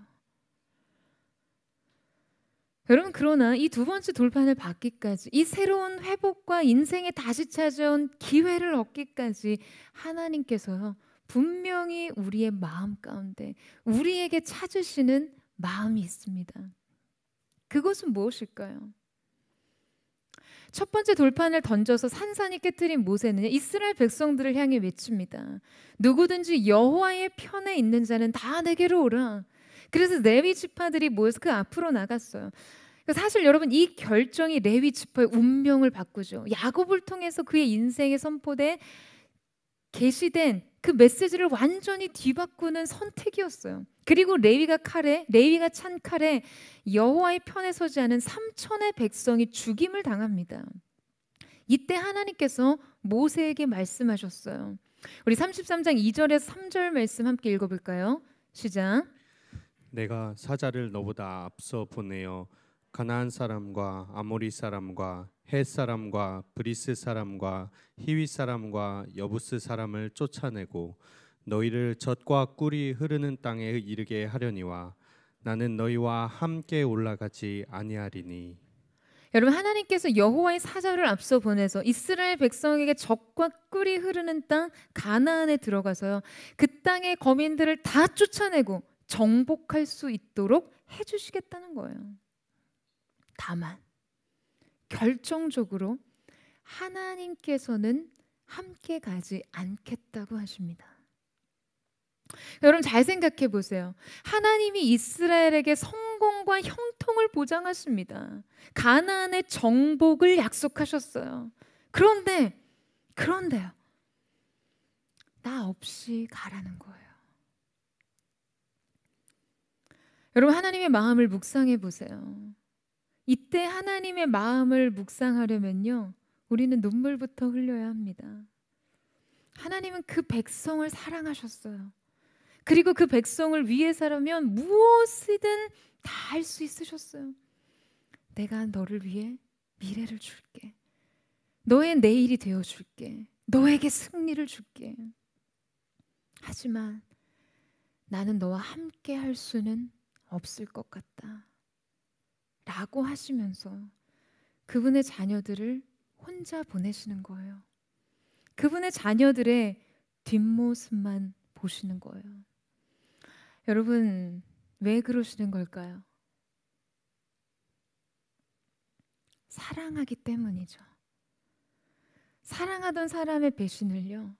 여러분 그러나 이 두 번째 돌판을 받기까지 이 새로운 회복과 인생에 다시 찾아온 기회를 얻기까지 하나님께서요 분명히 우리의 마음 가운데 우리에게 찾으시는 마음이 있습니다. 그것은 무엇일까요? 첫 번째 돌판을 던져서 산산이 깨트린 모세는 이스라엘 백성들을 향해 외칩니다. 누구든지 여호와의 편에 있는 자는 다 내게로 오라. 그래서 레위 지파들이 모여서 그 앞으로 나갔어요. 사실 여러분 이 결정이 레위 지파의 운명을 바꾸죠. 야곱을 통해서 그의 인생에 선포돼 계시된 그 메시지를 완전히 뒤바꾸는 선택이었어요. 그리고 레위가 찬 칼에 여호와의 편에 서지 않은 3천의 백성이 죽임을 당합니다. 이때 하나님께서 모세에게 말씀하셨어요. 우리 33장 2절에서 3절 말씀 함께 읽어볼까요? 시작. 내가 사자를 너보다 앞서 보내어 가나안 사람과 아모리 사람과 헷 사람과 브리스 사람과 히위 사람과 여부스 사람을 쫓아내고 너희를 젖과 꿀이 흐르는 땅에 이르게 하려니와 나는 너희와 함께 올라가지 아니하리니. 여러분 하나님께서 여호와의 사자를 앞서 보내서 이스라엘 백성에게 젖과 꿀이 흐르는 땅 가나안에 들어가서요 그 땅의 거민들을 다 쫓아내고 정복할 수 있도록 해주시겠다는 거예요. 다만 결정적으로 하나님께서는 함께 가지 않겠다고 하십니다. 여러분 잘 생각해 보세요. 하나님이 이스라엘에게 성공과 형통을 보장하십니다. 가나안의 정복을 약속하셨어요. 그런데요. 나 없이 가라는 거예요. 여러분 하나님의 마음을 묵상해 보세요. 이때 하나님의 마음을 묵상하려면요. 우리는 눈물부터 흘려야 합니다. 하나님은 그 백성을 사랑하셨어요. 그리고 그 백성을 위해서라면 무엇이든 다 할 수 있으셨어요. 내가 너를 위해 미래를 줄게. 너의 내일이 되어줄게. 너에게 승리를 줄게. 하지만 나는 너와 함께 할 수는 없을 것 같다. 라고 하시면서 그분의 자녀들을 혼자 보내시는 거예요. 그분의 자녀들의 뒷모습만 보시는 거예요. 여러분 왜 그러시는 걸까요? 사랑하기 때문이죠. 사랑하던 사람의 배신을요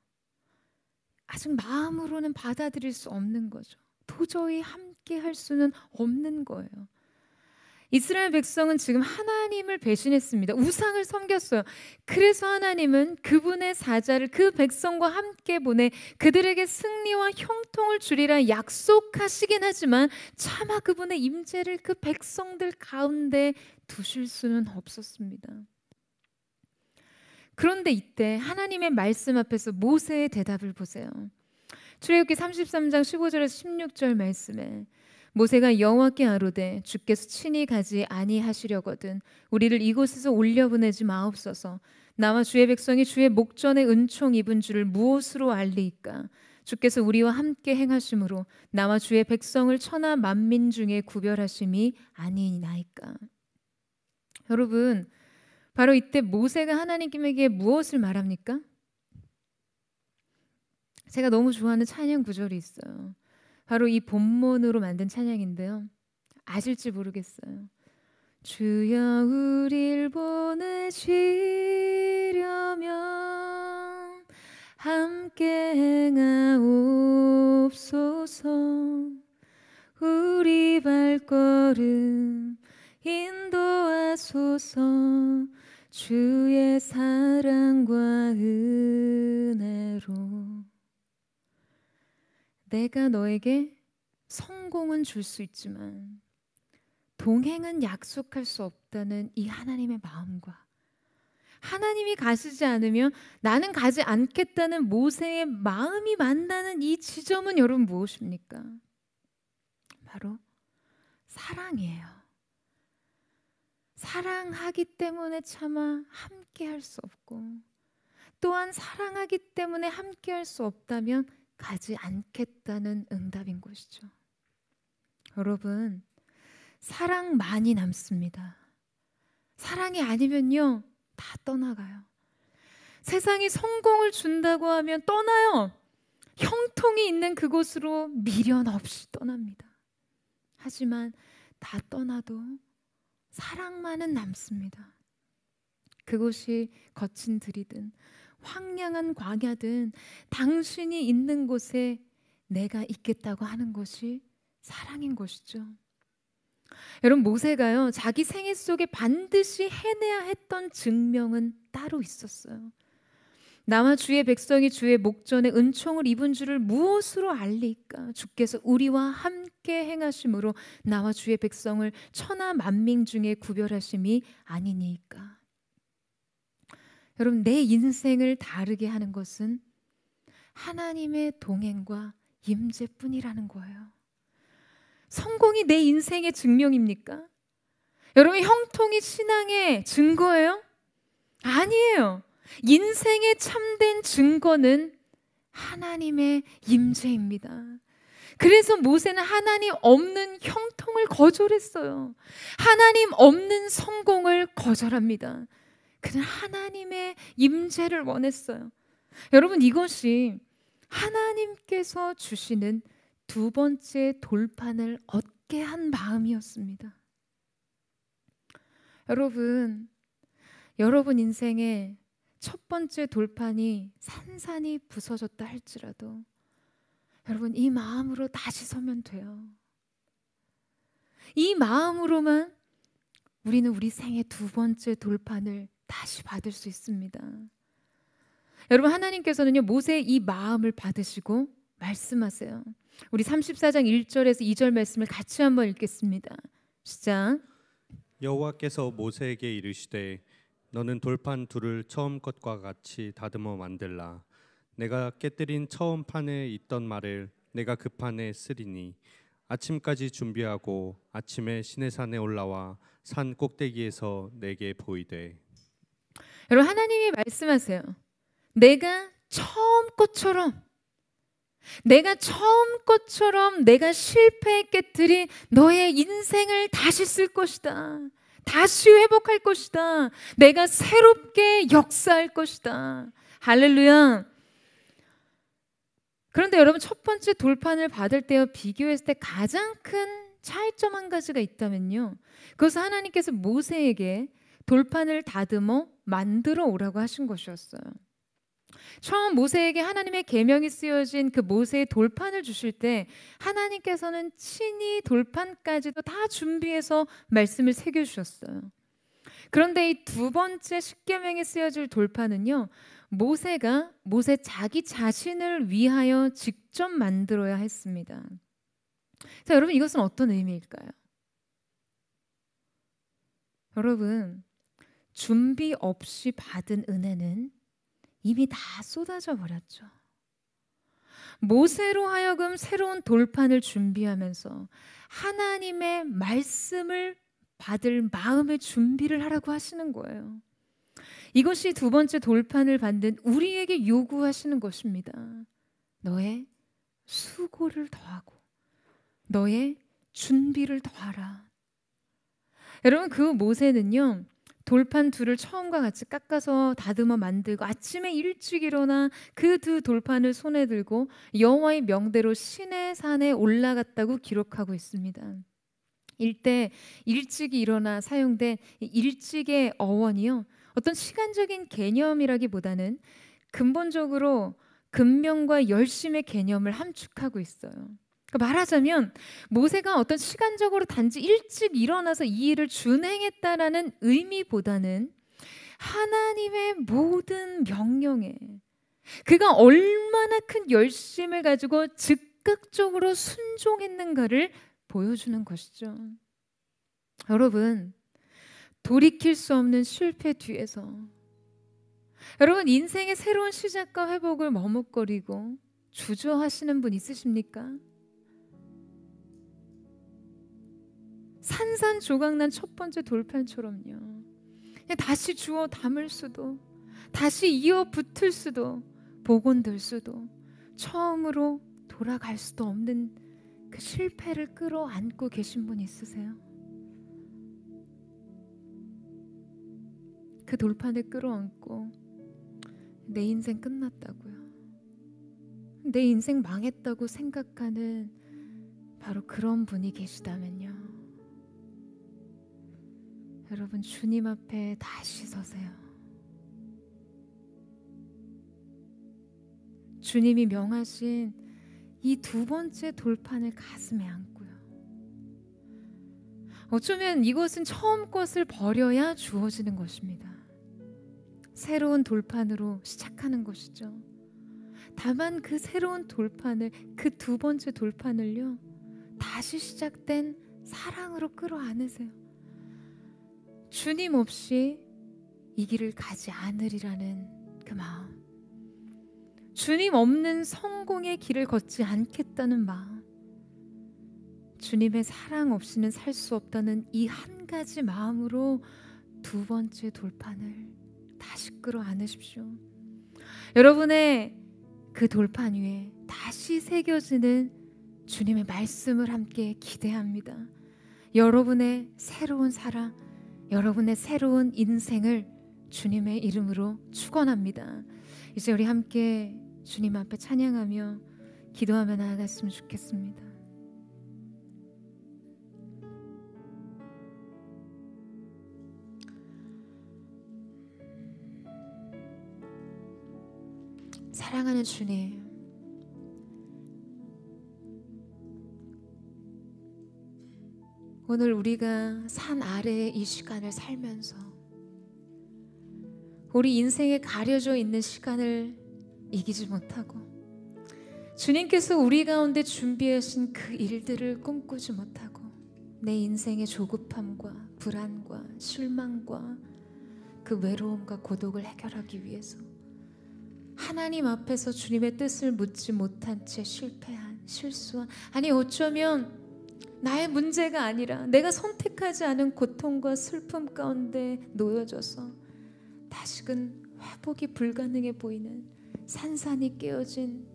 아직 마음으로는 받아들일 수 없는 거죠. 도저히 함께 할 수는 없는 거예요. 이스라엘 백성은 지금 하나님을 배신했습니다. 우상을 섬겼어요. 그래서 하나님은 그분의 사자를 그 백성과 함께 보내 그들에게 승리와 형통을 주리라 약속하시긴 하지만 차마 그분의 임재를 그 백성들 가운데 두실 수는 없었습니다. 그런데 이때 하나님의 말씀 앞에서 모세의 대답을 보세요. 출애굽기 33장 15절에서 16절 말씀에 모세가 여호와께 아뢰되 주께서 친히 가지 아니하시려거든 우리를 이곳에서 올려보내지 마옵소서. 나와 주의 백성이 주의 목전에 은총 입은 줄을 무엇으로 알리이까? 주께서 우리와 함께 행하심으로 나와 주의 백성을 천하 만민 중에 구별하심이 아니나이까? 여러분 바로 이때 모세가 하나님에게 무엇을 말합니까? 제가 너무 좋아하는 찬양 구절이 있어요. 바로 이 본문으로 만든 찬양인데요. 아실지 모르겠어요. 주여 우릴 보내시려면 함께 행하옵소서. 우리 발걸음 인도하소서. 주의 사랑과 은혜로. 내가 너에게 성공은 줄 수 있지만 동행은 약속할 수 없다는 이 하나님의 마음과 하나님이 가시지 않으면 나는 가지 않겠다는 모세의 마음이 만나는 이 지점은 여러분 무엇입니까? 바로 사랑이에요. 사랑하기 때문에 차마 함께 할 수 없고, 또한 사랑하기 때문에 함께 할 수 없다면 가지 않겠다는 응답인 것이죠. 여러분, 사랑만이 남습니다. 사랑이 아니면요, 다 떠나가요. 세상이 성공을 준다고 하면 떠나요. 형통이 있는 그곳으로 미련 없이 떠납니다. 하지만 다 떠나도 사랑만은 남습니다. 그곳이 거친 들이든 황량한 광야든 당신이 있는 곳에 내가 있겠다고 하는 것이 사랑인 것이죠. 여러분, 모세가요, 자기 생애 속에 반드시 해내야 했던 증명은 따로 있었어요. 나와 주의 백성이 주의 목전에 은총을 입은 줄을 무엇으로 알리까? 주께서 우리와 함께 행하심으로 나와 주의 백성을 천하 만민 중에 구별하심이 아니니까. 여러분, 내 인생을 다르게 하는 것은 하나님의 동행과 임재뿐이라는 거예요. 성공이 내 인생의 증명입니까? 여러분, 형통이 신앙의 증거예요? 아니에요. 인생의 참된 증거는 하나님의 임재입니다. 그래서 모세는 하나님 없는 형통을 거절했어요. 하나님 없는 성공을 거절합니다. 그는 하나님의 임재를 원했어요. 여러분, 이것이 하나님께서 주시는 두 번째 돌판을 얻게 한 마음이었습니다. 여러분 인생에 첫 번째 돌판이 산산이 부서졌다 할지라도 여러분, 이 마음으로 다시 서면 돼요. 이 마음으로만 우리는 우리 생의 두 번째 돌판을 다시 받을 수 있습니다. 여러분, 하나님께서는요, 모세의 이 마음을 받으시고 말씀하세요. 우리 34장 1절에서 2절 말씀을 같이 한번 읽겠습니다. 시작. 여호와께서 모세에게 이르시되 너는 돌판 둘을 처음 것과 같이 다듬어 만들라. 내가 깨뜨린 처음 판에 있던 말을 내가 그 판에 쓰리니 아침까지 준비하고 아침에 시내산에 올라와 산 꼭대기에서 내게 보이되. 여러분, 하나님이 말씀하세요. 내가 처음 것처럼 내가 실패에 깨뜨린 너의 인생을 다시 쓸 것이다. 다시 회복할 것이다. 내가 새롭게 역사할 것이다. 할렐루야. 그런데 여러분, 첫 번째 돌판을 받을 때와 비교했을 때 가장 큰 차이점 한 가지가 있다면요, 그것은 하나님께서 모세에게 돌판을 다듬어 만들어 오라고 하신 것이었어요. 처음 모세에게 하나님의 계명이 쓰여진 그 모세의 돌판을 주실 때 하나님께서는 친히 돌판까지도 다 준비해서 말씀을 새겨주셨어요. 그런데 이 두 번째 십계명이 쓰여질 돌판은요, 모세 자기 자신을 위하여 직접 만들어야 했습니다. 자, 여러분, 이것은 어떤 의미일까요? 여러분, 준비 없이 받은 은혜는 이미 다 쏟아져 버렸죠. 모세로 하여금 새로운 돌판을 준비하면서 하나님의 말씀을 받을 마음의 준비를 하라고 하시는 거예요. 이것이 두 번째 돌판을 받는 우리에게 요구하시는 것입니다. 너의 수고를 더하고 너의 준비를 더하라. 여러분, 그 모세는요, 돌판 둘을 처음과 같이 깎아서 다듬어 만들고 아침에 일찍 일어나 그 두 돌판을 손에 들고 여호와의 명대로 시내산에 올라갔다고 기록하고 있습니다. 일대 일찍이 일어나 사용된 일찍의 어원이요, 어떤 시간적인 개념이라기보다는 근본적으로 근명과 열심의 개념을 함축하고 있어요. 그러니까 말하자면 모세가 어떤 시간적으로 단지 일찍 일어나서 이 일을 준행했다라는 의미보다는 하나님의 모든 명령에 그가 얼마나 큰 열심을 가지고 즉각적으로 순종했는가를 보여주는 것이죠. 여러분, 돌이킬 수 없는 실패 뒤에서 여러분 인생의 새로운 시작과 회복을 머뭇거리고 주저하시는 분 있으십니까? 산산조각난 첫 번째 돌판처럼요. 다시 주워 담을 수도, 다시 이어 붙을 수도, 복원될 수도, 처음으로 돌아갈 수도 없는 그 실패를 끌어안고 계신 분 있으세요? 그 돌판을 끌어안고 내 인생 끝났다고요, 내 인생 망했다고 생각하는 바로 그런 분이 계시다면요, 여러분 주님 앞에 다시 서세요. 주님이 명하신 이 두 번째 돌판을 가슴에 안고요. 어쩌면 이것은 처음 것을 버려야 주어지는 것입니다. 새로운 돌판으로 시작하는 것이죠. 다만 그 새로운 돌판을, 그 두 번째 돌판을요, 다시 시작된 사랑으로 끌어안으세요. 주님 없이 이 길을 가지 않으리라는 그 마음, 주님 없는 성공의 길을 걷지 않겠다는 마음, 주님의 사랑 없이는 살 수 없다는 이 한 가지 마음으로 두 번째 돌판을 다시 끌어안으십시오. 여러분의 그 돌판 위에 다시 새겨지는 주님의 말씀을 함께 기대합니다. 여러분의 새로운 사랑, 여러분의 새로운 인생을 주님의 이름으로 축원합니다. 이제 우리 함께 주님 앞에 찬양하며 기도하며 나아갔으면 좋겠습니다. 사랑하는 주님, 오늘 우리가 산 아래의 이 시간을 살면서 우리 인생에 가려져 있는 시간을 이기지 못하고 주님께서 우리 가운데 준비하신 그 일들을 꿈꾸지 못하고 내 인생의 조급함과 불안과 실망과 그 외로움과 고독을 해결하기 위해서 하나님 앞에서 주님의 뜻을 묻지 못한 채 실패한, 실수한, 아니 어쩌면 나의 문제가 아니라 내가 선택하지 않은 고통과 슬픔 가운데 놓여져서 다시금 회복이 불가능해 보이는 산산이 깨어진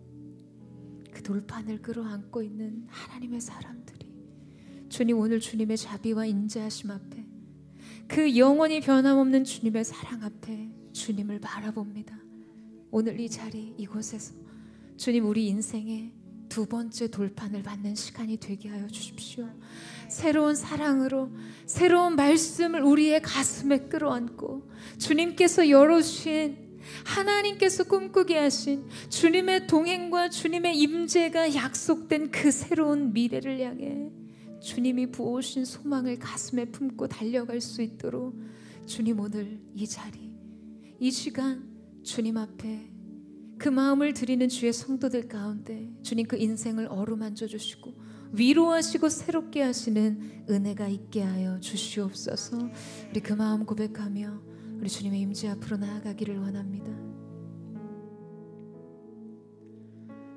그 돌판을 끌어안고 있는 하나님의 사람들이 주님, 오늘 주님의 자비와 인자하심 앞에, 그 영원히 변함없는 주님의 사랑 앞에 주님을 바라봅니다. 오늘 이 자리, 이곳에서 주님, 우리 인생의 두 번째 돌판을 받는 시간이 되게 하여 주십시오. 새로운 사랑으로, 새로운 말씀을 우리의 가슴에 끌어안고 주님께서 열어주신, 하나님께서 꿈꾸게 하신 주님의 동행과 주님의 임재가 약속된 그 새로운 미래를 향해 주님이 부어오신 소망을 가슴에 품고 달려갈 수 있도록 주님, 오늘 이 자리, 이 시간 주님 앞에 그 마음을 드리는 주의 성도들 가운데 주님, 그 인생을 어루만져 주시고 위로하시고 새롭게 하시는 은혜가 있게 하여 주시옵소서. 우리 그 마음 고백하며 우리 주님의 임재 앞으로 나아가기를 원합니다.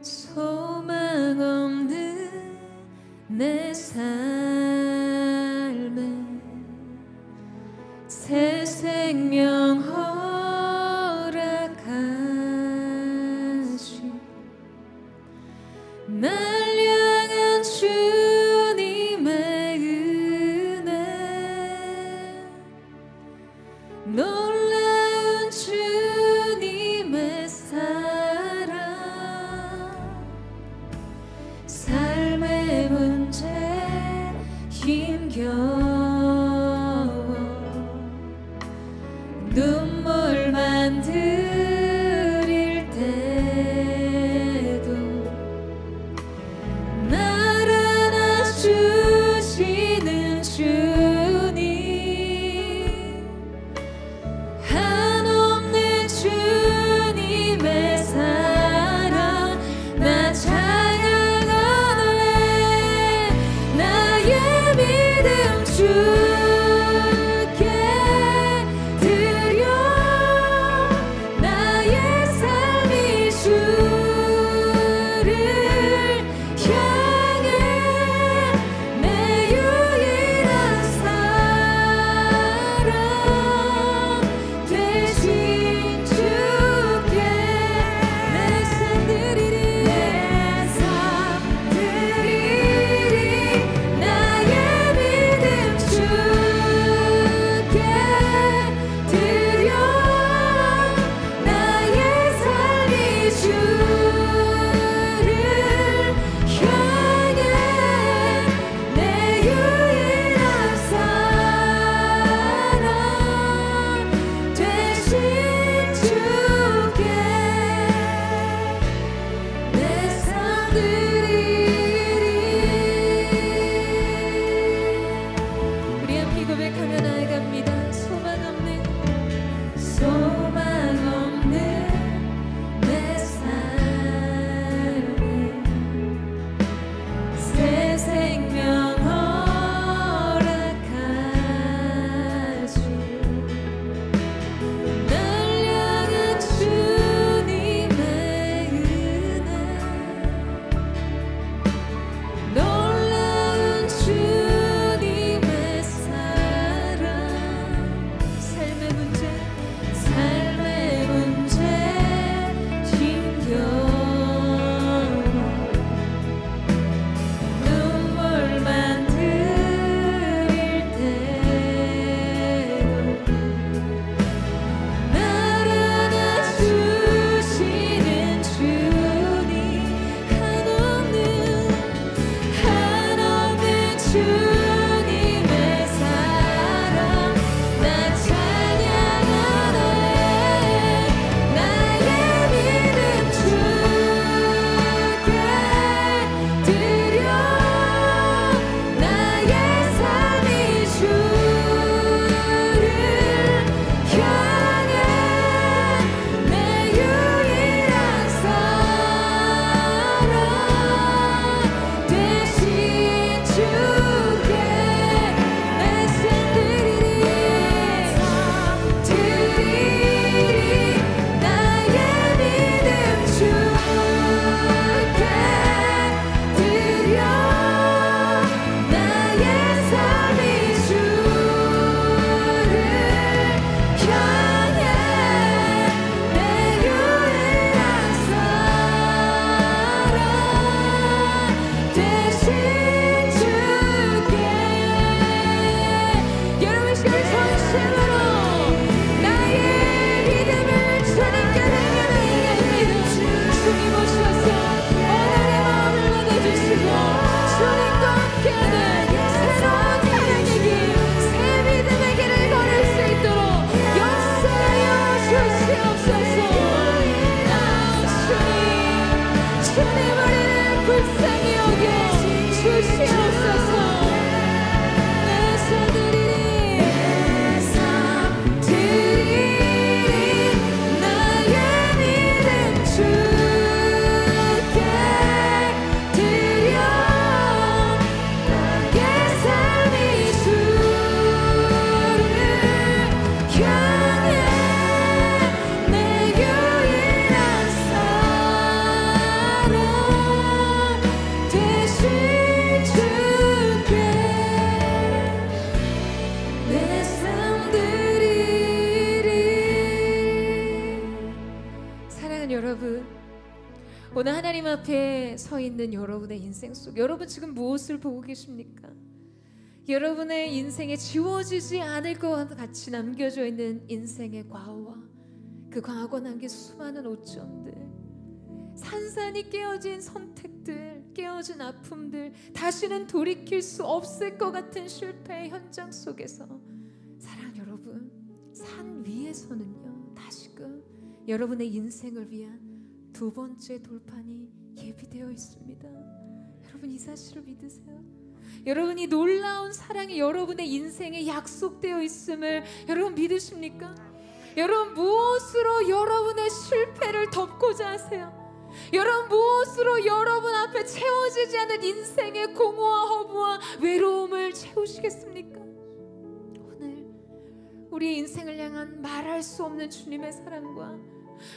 소망 없는 내 삶에 새 생명 허락하시 날 향한 주님의 은혜, 놀라운 주님의 사랑, 삶의 문제 힘겨워 눈물만 들일 때도 나 오늘 하나님 앞에 서 있는 여러분의 인생 속, 여러분 지금 무엇을 보고 계십니까? 여러분의 인생에 지워지지 않을 것 같이 남겨져 있는 인생의 과거와 그 과거 남긴 수많은 오점들, 산산이 깨어진 선택들, 깨어진 아픔들, 다시는 돌이킬 수 없을 것 같은 실패의 현장 속에서 사랑 여러분, 산 위에서는요 다시금 여러분의 인생을 위한 두 번째 돌판이 예비되어 있습니다. 여러분 이 사실을 믿으세요? 여러분이 놀라운 사랑이 여러분의 인생에 약속되어 있음을 여러분 믿으십니까? 여러분 무엇으로 여러분의 실패를 덮고자 하세요? 여러분 무엇으로 여러분 앞에 채워지지 않은 인생의 공허와 허무와 외로움을 채우시겠습니까? 오늘 우리의 인생을 향한 말할 수 없는 주님의 사랑과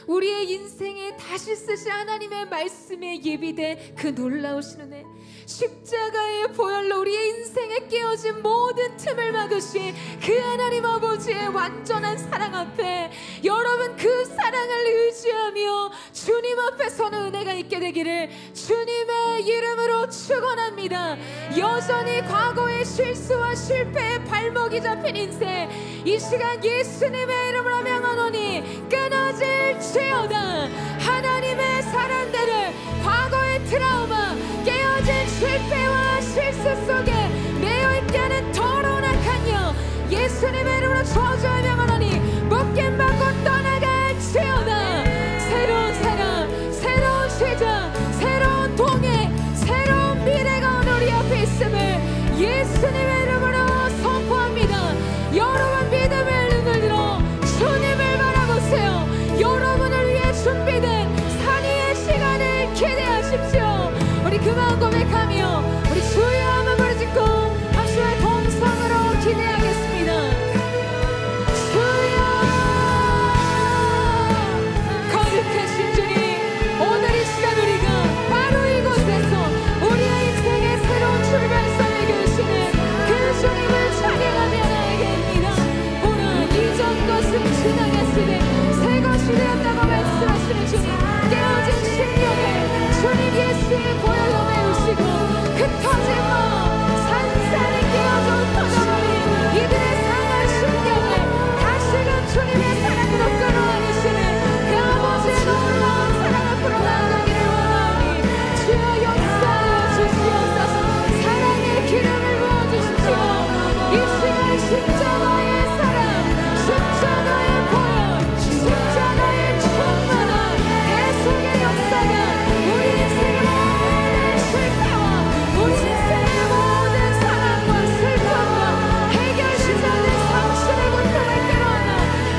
우리의 인생에 다시 쓰실 하나님의 말씀에 예비된 그 놀라우신 은혜, 십자가의 보혈로 우리의 인생에 깨어진 모든 틈을 막으신 그 하나님 아버지의 완전한 사랑 앞에 여러분 그 사랑을 의지하며 주님 앞에 서는 은혜가 있게 되기를 주님의 이름으로 축원합니다. 여전히 과거의 실수와 실패에 발목이 잡힌 인생, 이 시간 예수님의 이름으로 명하노니 끊어질지어다. 하나님의 사람들을 과거의 트라우마, 깨어진 실패와 실수 속에 매여있게 하는 더러운 악한 영, 예수님의 이름으로 저주하며 명하노니 묶임받고 떠나갈지어다. 새로운 사람, 새로운 시작, 새로운 동행, 새로운 미래가 오늘 우리 앞에 있음을 예수님의 이름으로 선포합니다. 여러분 믿음의 눈을 들어 주님을 바라보세요. 여러분을 위해 준비된 산 위의 시간을 기대하십시오. 우리 그 마음 고백하며 우리 주여 한번 부르짖고 함께 동성으로 기대하겠습니다. 주여, 거룩하신 주님, 오늘 이 시간 우리가 바로 이곳에서 우리의 인생의 새로운 출발선을 그으시는 그 주님을 찬양하며 나아갑니다. 보라, 이전 것은 지나갔으되 새 것이 되었다고 말씀하시는 주님, 깨어진 심령을 주님 예수의 보혈로 메우시고 흩어진 마음, 산산이 깨어져 터져버린 이들의 상한 심령을 다시금 주님의 사랑으로 끌어안으시는 그 아버지의 놀라운 사랑 앞으로 나아가기를 원하오니 주여 역사하여 주시옵소서. 사랑의 기름을 부어주십시오. 이 시간 십자가의 사랑, 십자가의 보혈, 십자가의 충만한 대속의 역사가 우리 인생의 모든 실패와 우리 인생의 모든 사랑과 슬픔과 해결되지 않은 상실의 고통을 끌어안아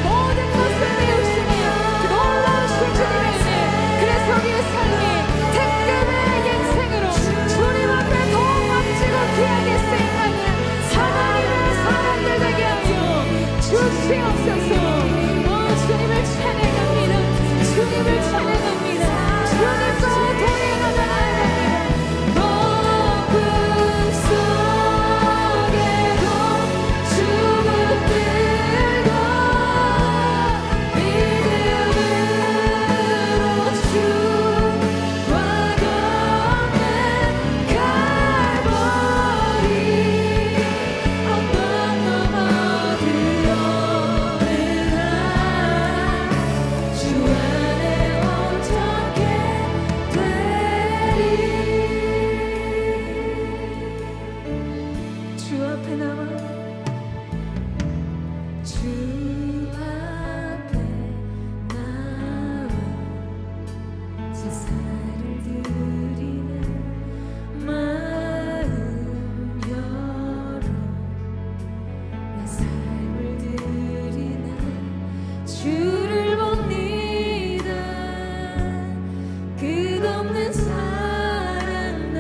모든 것을 메우시는 그 놀라우신 주님의 은혜, 그래서 우리의 삶이 택금의 인생으로 주님 앞에 더욱 멋지고 귀하게 쓰임받는 하나님의 사람들 되게 하여 주시옵소서. 주님을 찬양합니다. 주님을 찬양합니다. 주님과 동행하며 나아갑니다. 어둠 속에도 주 붙들고 믿음으로 주와 걷는 갈보리, 어떤 넘어들어오는 주 안에 온전케 되리. 주 앞에 나와 주 앞에 나와 제사를 드리는 마음 열어 내 삶을 드리는 주를 봅니다. 끝없는 사랑 나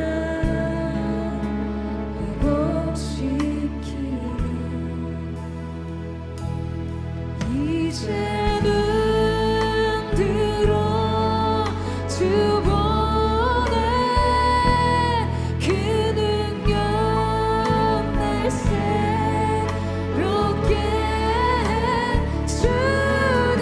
회복시키네. 이제는 들어 주 보내 그 능력 날 새롭게 해 주님.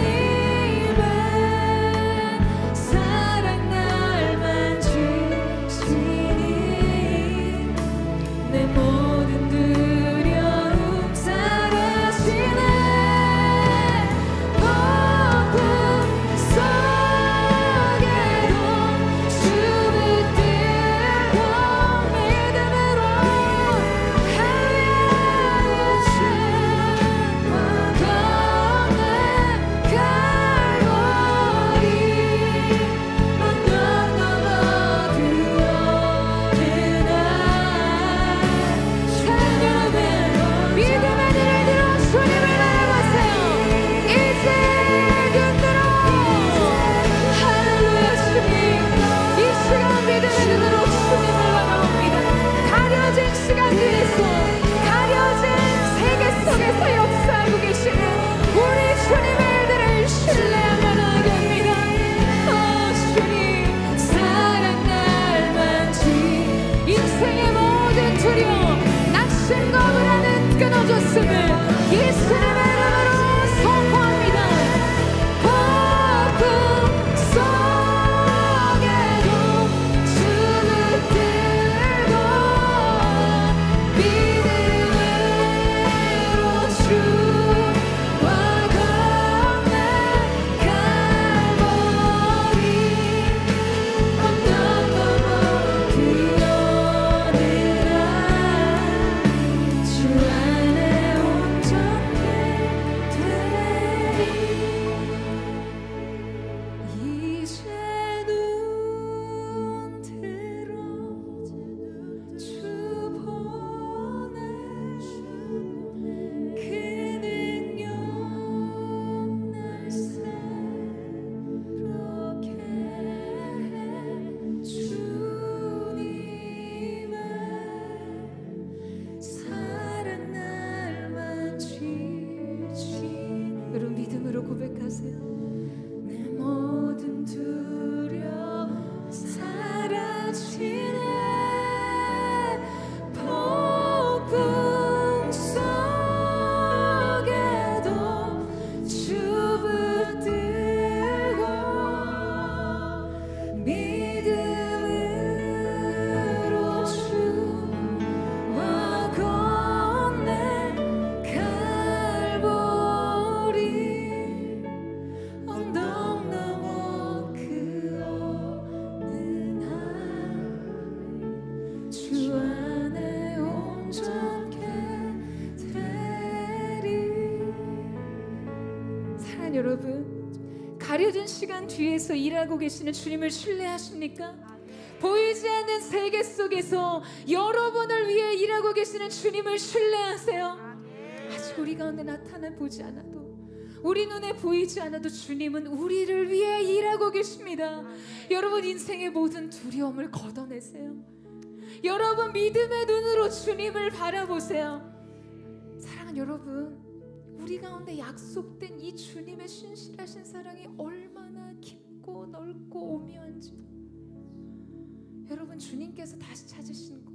고백하세요. 내 모든 두려움 사라지네. 폭풍 속에도 주 붙들고 믿음으로 주와 건네 갈보리 언덕 넘어 그 어느 날 주 안에 온전케 되리. 사랑하는 여러분, 가려진 시간 뒤에서 일하고 계시는 주님을 신뢰하십니까? 보이지 않는 세계 속에서 여러분을 위해 일하고 계시는 주님을 신뢰하세요. 아직 우리 가운데 나타나 보지 않아도, 우리 눈에 보이지 않아도 주님은 우리를 위해 일하고 계십니다. 여러분, 인생의 모든 두려움을 걷어내세요. 여러분, 믿음의 눈으로 주님을 바라보세요. 사랑하는 여러분, 우리 가운데 약속된 이 주님의 신실하신 사랑이 얼마나 깊고 넓고 오묘한지, 여러분, 주님께서 다시 찾으신 거,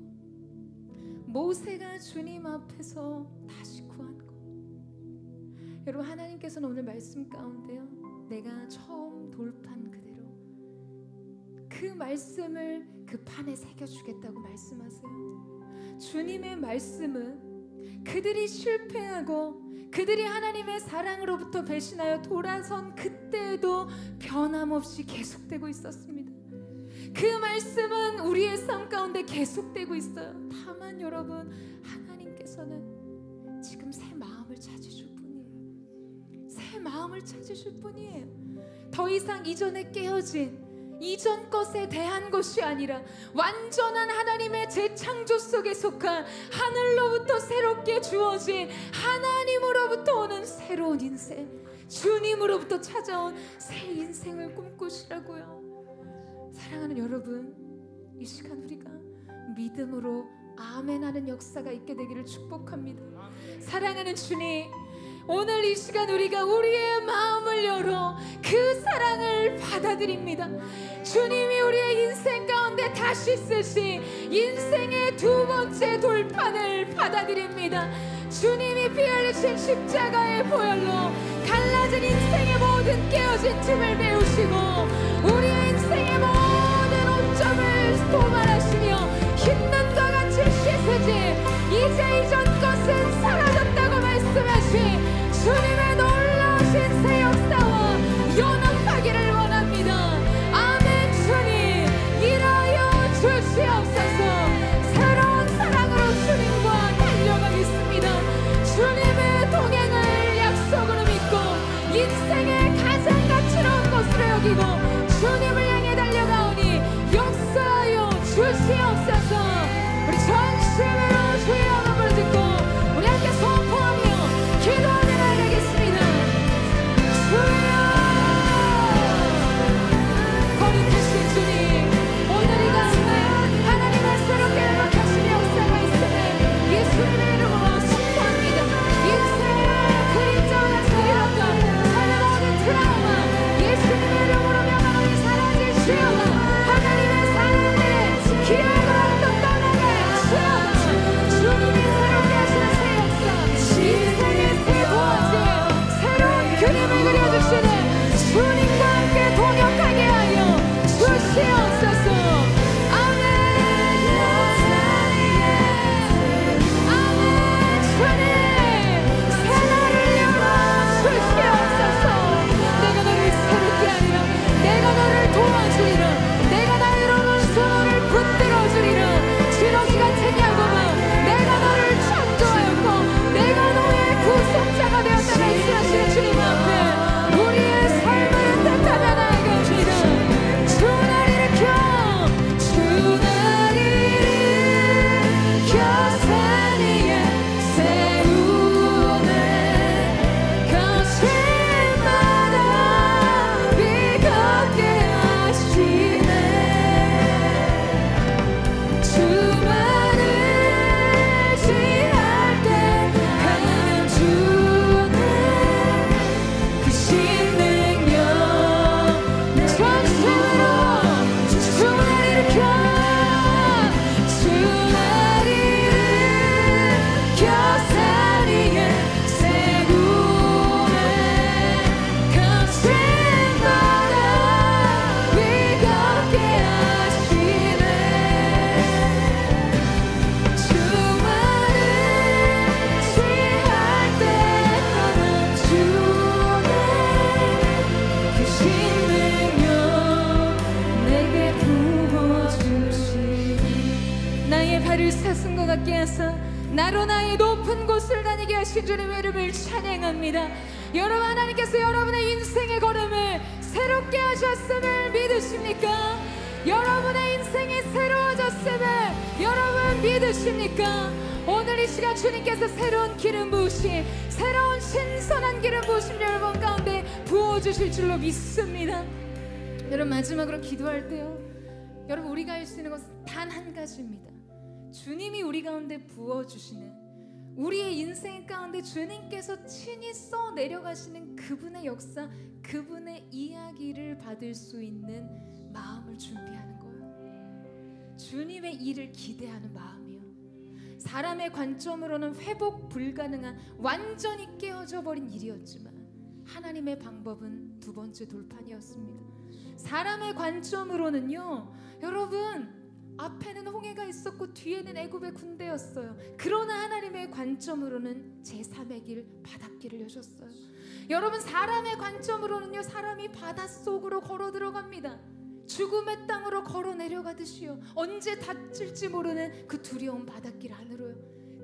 모세가 주님 앞에서 다시 구한 거, 여러분, 하나님께서는 오늘 말씀 가운데요, 내가 처음 돌판 그대로 그 말씀을 그 판에 새겨주겠다고 말씀하세요. 주님의 말씀은 그들이 실패하고 그들이 하나님의 사랑으로부터 배신하여 돌아선 그때에도 변함없이 계속되고 있었습니다. 그 말씀은 우리의 삶 가운데 계속되고 있어요. 다만 여러분, 하나님께서는 지금 새 마음을 찾으실 뿐이에요. 새 마음을 찾으실 뿐이에요. 더 이상 이전에 깨어진 이전 것에 대한 것이 아니라 완전한 하나님의 재창조 속에 속한 하늘로부터 새롭게 주어진 하나님으로부터 오는 새로운 인생, 주님으로부터 찾아온 새 인생을 꿈꾸시라고요. 사랑하는 여러분, 이 시간 우리가 믿음으로 아멘하는 역사가 있게 되기를 축복합니다. 사랑하는 주님, 오늘 이 시간 우리가 우리의 마음을 열어 그 사랑을 받아들입니다. 주님이 우리의 인생 가운데 다시 쓰신 인생의 두 번째 돌판을 받아들입니다. 주님이 피 흘리신 십자가의 보혈로 갈라진 인생의 모든 깨어진 틈을 메우시고 우리의 인생의 모든 오점을 도말하시며 흰 눈과 같이 씻으지 이제 이전 것은 사라졌다고 말씀하신 주님의 놀라우신 새 역사와 연합하기를 원합니다. 아멘. 주님, 일하여 주시옵소서. 새로운 사랑으로 주님과 달려가겠습니다. 주님의 동행을 약속으로 믿고 인생의 가장 가치로운 것으로 여기고 주님을 향해 달려가오니 역사하여 주시옵소서. 우리 전심으로 주의 음성을 듣고 우리 함께 선포하며 기도하며 나아가겠습니다. 주여, 거룩하신 주님, 오늘 이 가운데 하나님의 새롭게 회복하신 역사가 있음을 예수님의 이름으로 선포합니다. 인생의 그림자와 같이 이뤘던 삶의 모든 트라우마 예수님의 이름으로 명하노니 사라지시오다. 하나님의 사랑에 귀하고 어떤 떠나게 하시오다. 주님이 새롭게 하시는 새 역사, 인생의 새 도화지, 새로운 그림을 그려주시는 주님과 함께 동역하게 하여 주시옵소서. 아멘. 아멘. 주님, 새 날을 열어 주시옵소서. 내가 너를 새롭게 하리라. 내가 너를 도와주리라. 내가 나의 오른손을 붙들어주리라. 지렁이가 채냐고만 내가 너를 창조하였고 내가 너의 구속자가 되었다 말씀하시는 주님 앞에 우리의 삶을 택하며 나아갑니다. 주 날 일으켜, 주 날 일으켜 산 위에 세우네. 거칠마다 비겁게 하시네. 주만을 지할 때 하는 주는 그 신을 나로 나의 높은 곳을 다니게 하신 주님의 이름을 찬양합니다. 여러분, 하나님께서 여러분의 인생의 걸음을 새롭게 하셨음을 믿으십니까? 여러분의 인생이 새로워졌음을 여러분 믿으십니까? 오늘 이 시간 주님께서 새로운 기름 부으심, 새로운 신선한 기름 부으심 여러분 가운데 부어주실 줄로 믿습니다. 여러분, 마지막으로 기도할 때요, 여러분, 우리가 할 수 있는 것은 단 한 가지입니다. 주님이 우리 가운데 부어주시는, 우리의 인생 가운데 주님께서 친히 써 내려가시는 그분의 역사, 그분의 이야기를 받을 수 있는 마음을 준비하는 거예요. 주님의 일을 기대하는 마음이요. 사람의 관점으로는 회복 불가능한, 완전히 깨어져 버린 일이었지만 하나님의 방법은 두 번째 돌판이었습니다. 사람의 관점으로는요, 여러분, 앞에는 홍해가 있었고 뒤에는 애굽의 군대였어요. 그러나 하나님의 관점으로는 제3의 길, 바닷길을 여셨어요. 여러분, 사람의 관점으로는요, 사람이 바닷속으로 걸어 들어갑니다. 죽음의 땅으로 걸어 내려가듯이요, 언제 다칠지 모르는 그 두려운 바닷길 안으로요.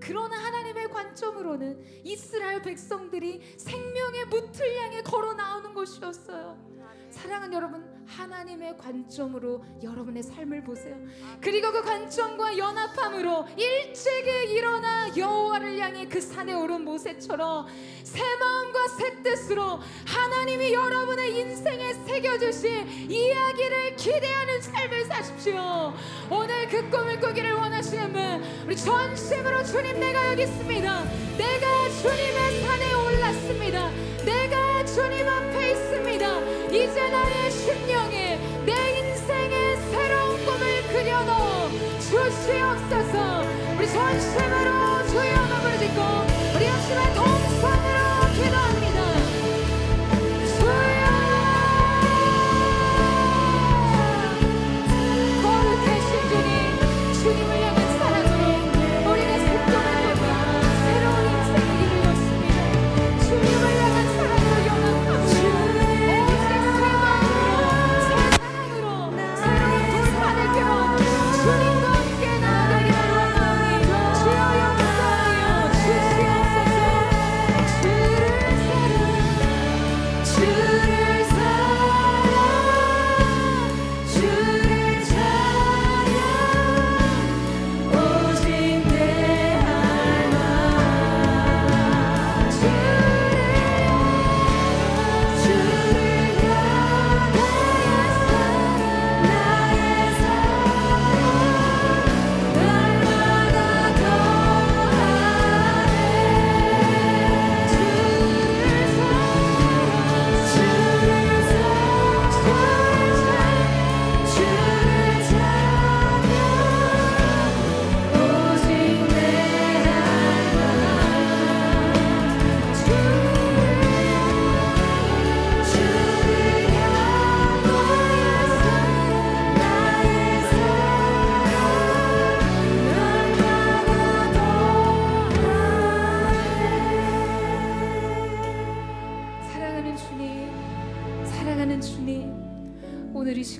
그러나 하나님의 관점으로는 이스라엘 백성들이 생명의 무틀 향해 걸어 나오는 것이었어요. 사랑하는 여러분, 하나님의 관점으로 여러분의 삶을 보세요. 그리고 그 관점과 연합함으로 일찍이 일어나 여호와를 향해 그 산에 오른 모세처럼 새 마음과 새 뜻으로 하나님이 여러분의 인생에 새겨주신 이야기를 기대하는 삶을 사십시오. 오늘 그 꿈을 꾸기를 원하시는 분, 우리 전심으로 주님, 내가 여기 있습니다. 내가 주님의 산에 올랐습니다. 내가 주님 앞에 있습니다. 이제 나의 심령에, 내 인생에 새로운 꿈을 그려넣어 주시옵소서. 우리 전심으로 주의 이름을 짓고 우리 아침에 동성으로 기도합니다. 주여, 거룩하신 주님, 주님을 향한 사랑으로 우리는 새 꿈을 꾸며 새로운 인생의 길을 걷습니다. 주님을 향한 사랑으로 연합하고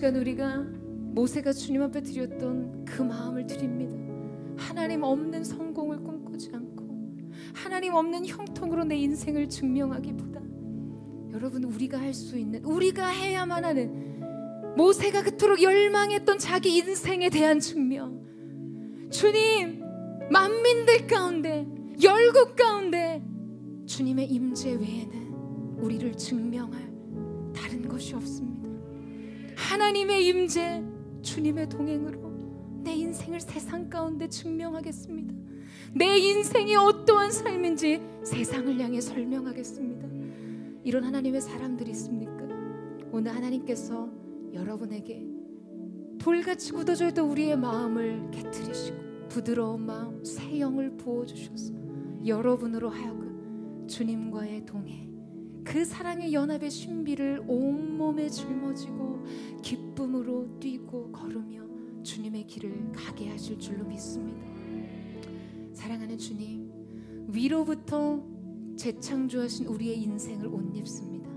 우리가 모세가 주님 앞에 드렸던 그 마음을 드립니다. 하나님 없는 성공을 꿈꾸지 않고 하나님 없는 형통으로 내 인생을 증명하기보다 여러분, 우리가 할 수 있는, 우리가 해야만 하는, 모세가 그토록 열망했던 자기 인생에 대한 증명, 주님, 만민들 가운데, 열국 가운데 주님의 임재 외에는 우리를 증명할 다른 것이 없습니다. 하나님의 임재, 주님의 동행으로 내 인생을 세상 가운데 증명하겠습니다. 내 인생이 어떠한 삶인지 세상을 향해 설명하겠습니다. 이런 하나님의 사람들이 있습니까? 오늘 하나님께서 여러분에게 돌같이 굳어져 있던 우리의 마음을 깨트리시고 부드러운 마음, 새 영을 부어주셔서 여러분으로 하여금 주님과의 동행, 그 사랑의 연합의 신비를 온몸에 짊어지고 기쁨으로 뛰고 걸으며 주님의 길을 가게 하실 줄로 믿습니다. 사랑하는 주님, 위로부터 재창조하신 우리의 인생을 옷 입습니다.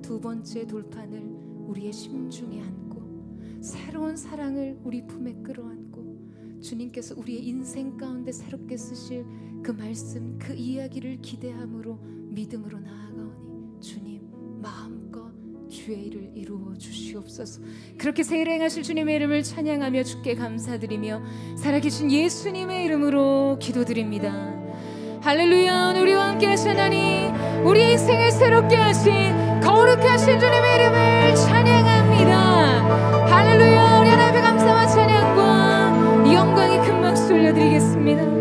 두 번째 돌판을 우리의 심중에 안고 새로운 사랑을 우리 품에 끌어안고 주님께서 우리의 인생 가운데 새롭게 쓰실 그 말씀, 그 이야기를 기대함으로 믿음으로 나아가오니 주님 마음껏 주의 일을 이루어 주시옵소서. 그렇게 새일에 행하실 주님의 이름을 찬양하며 주께 감사드리며 살아계신 예수님의 이름으로 기도드립니다. 할렐루야. 오늘 우리와 함께 하신 하나님, 우리 인생을 새롭게 하신 거룩하게 하신 주님의 이름을 찬양합니다. 할렐루야. 우리 하나님 앞에 감사와 찬양과 영광의 큰 박수 올려드리겠습니다.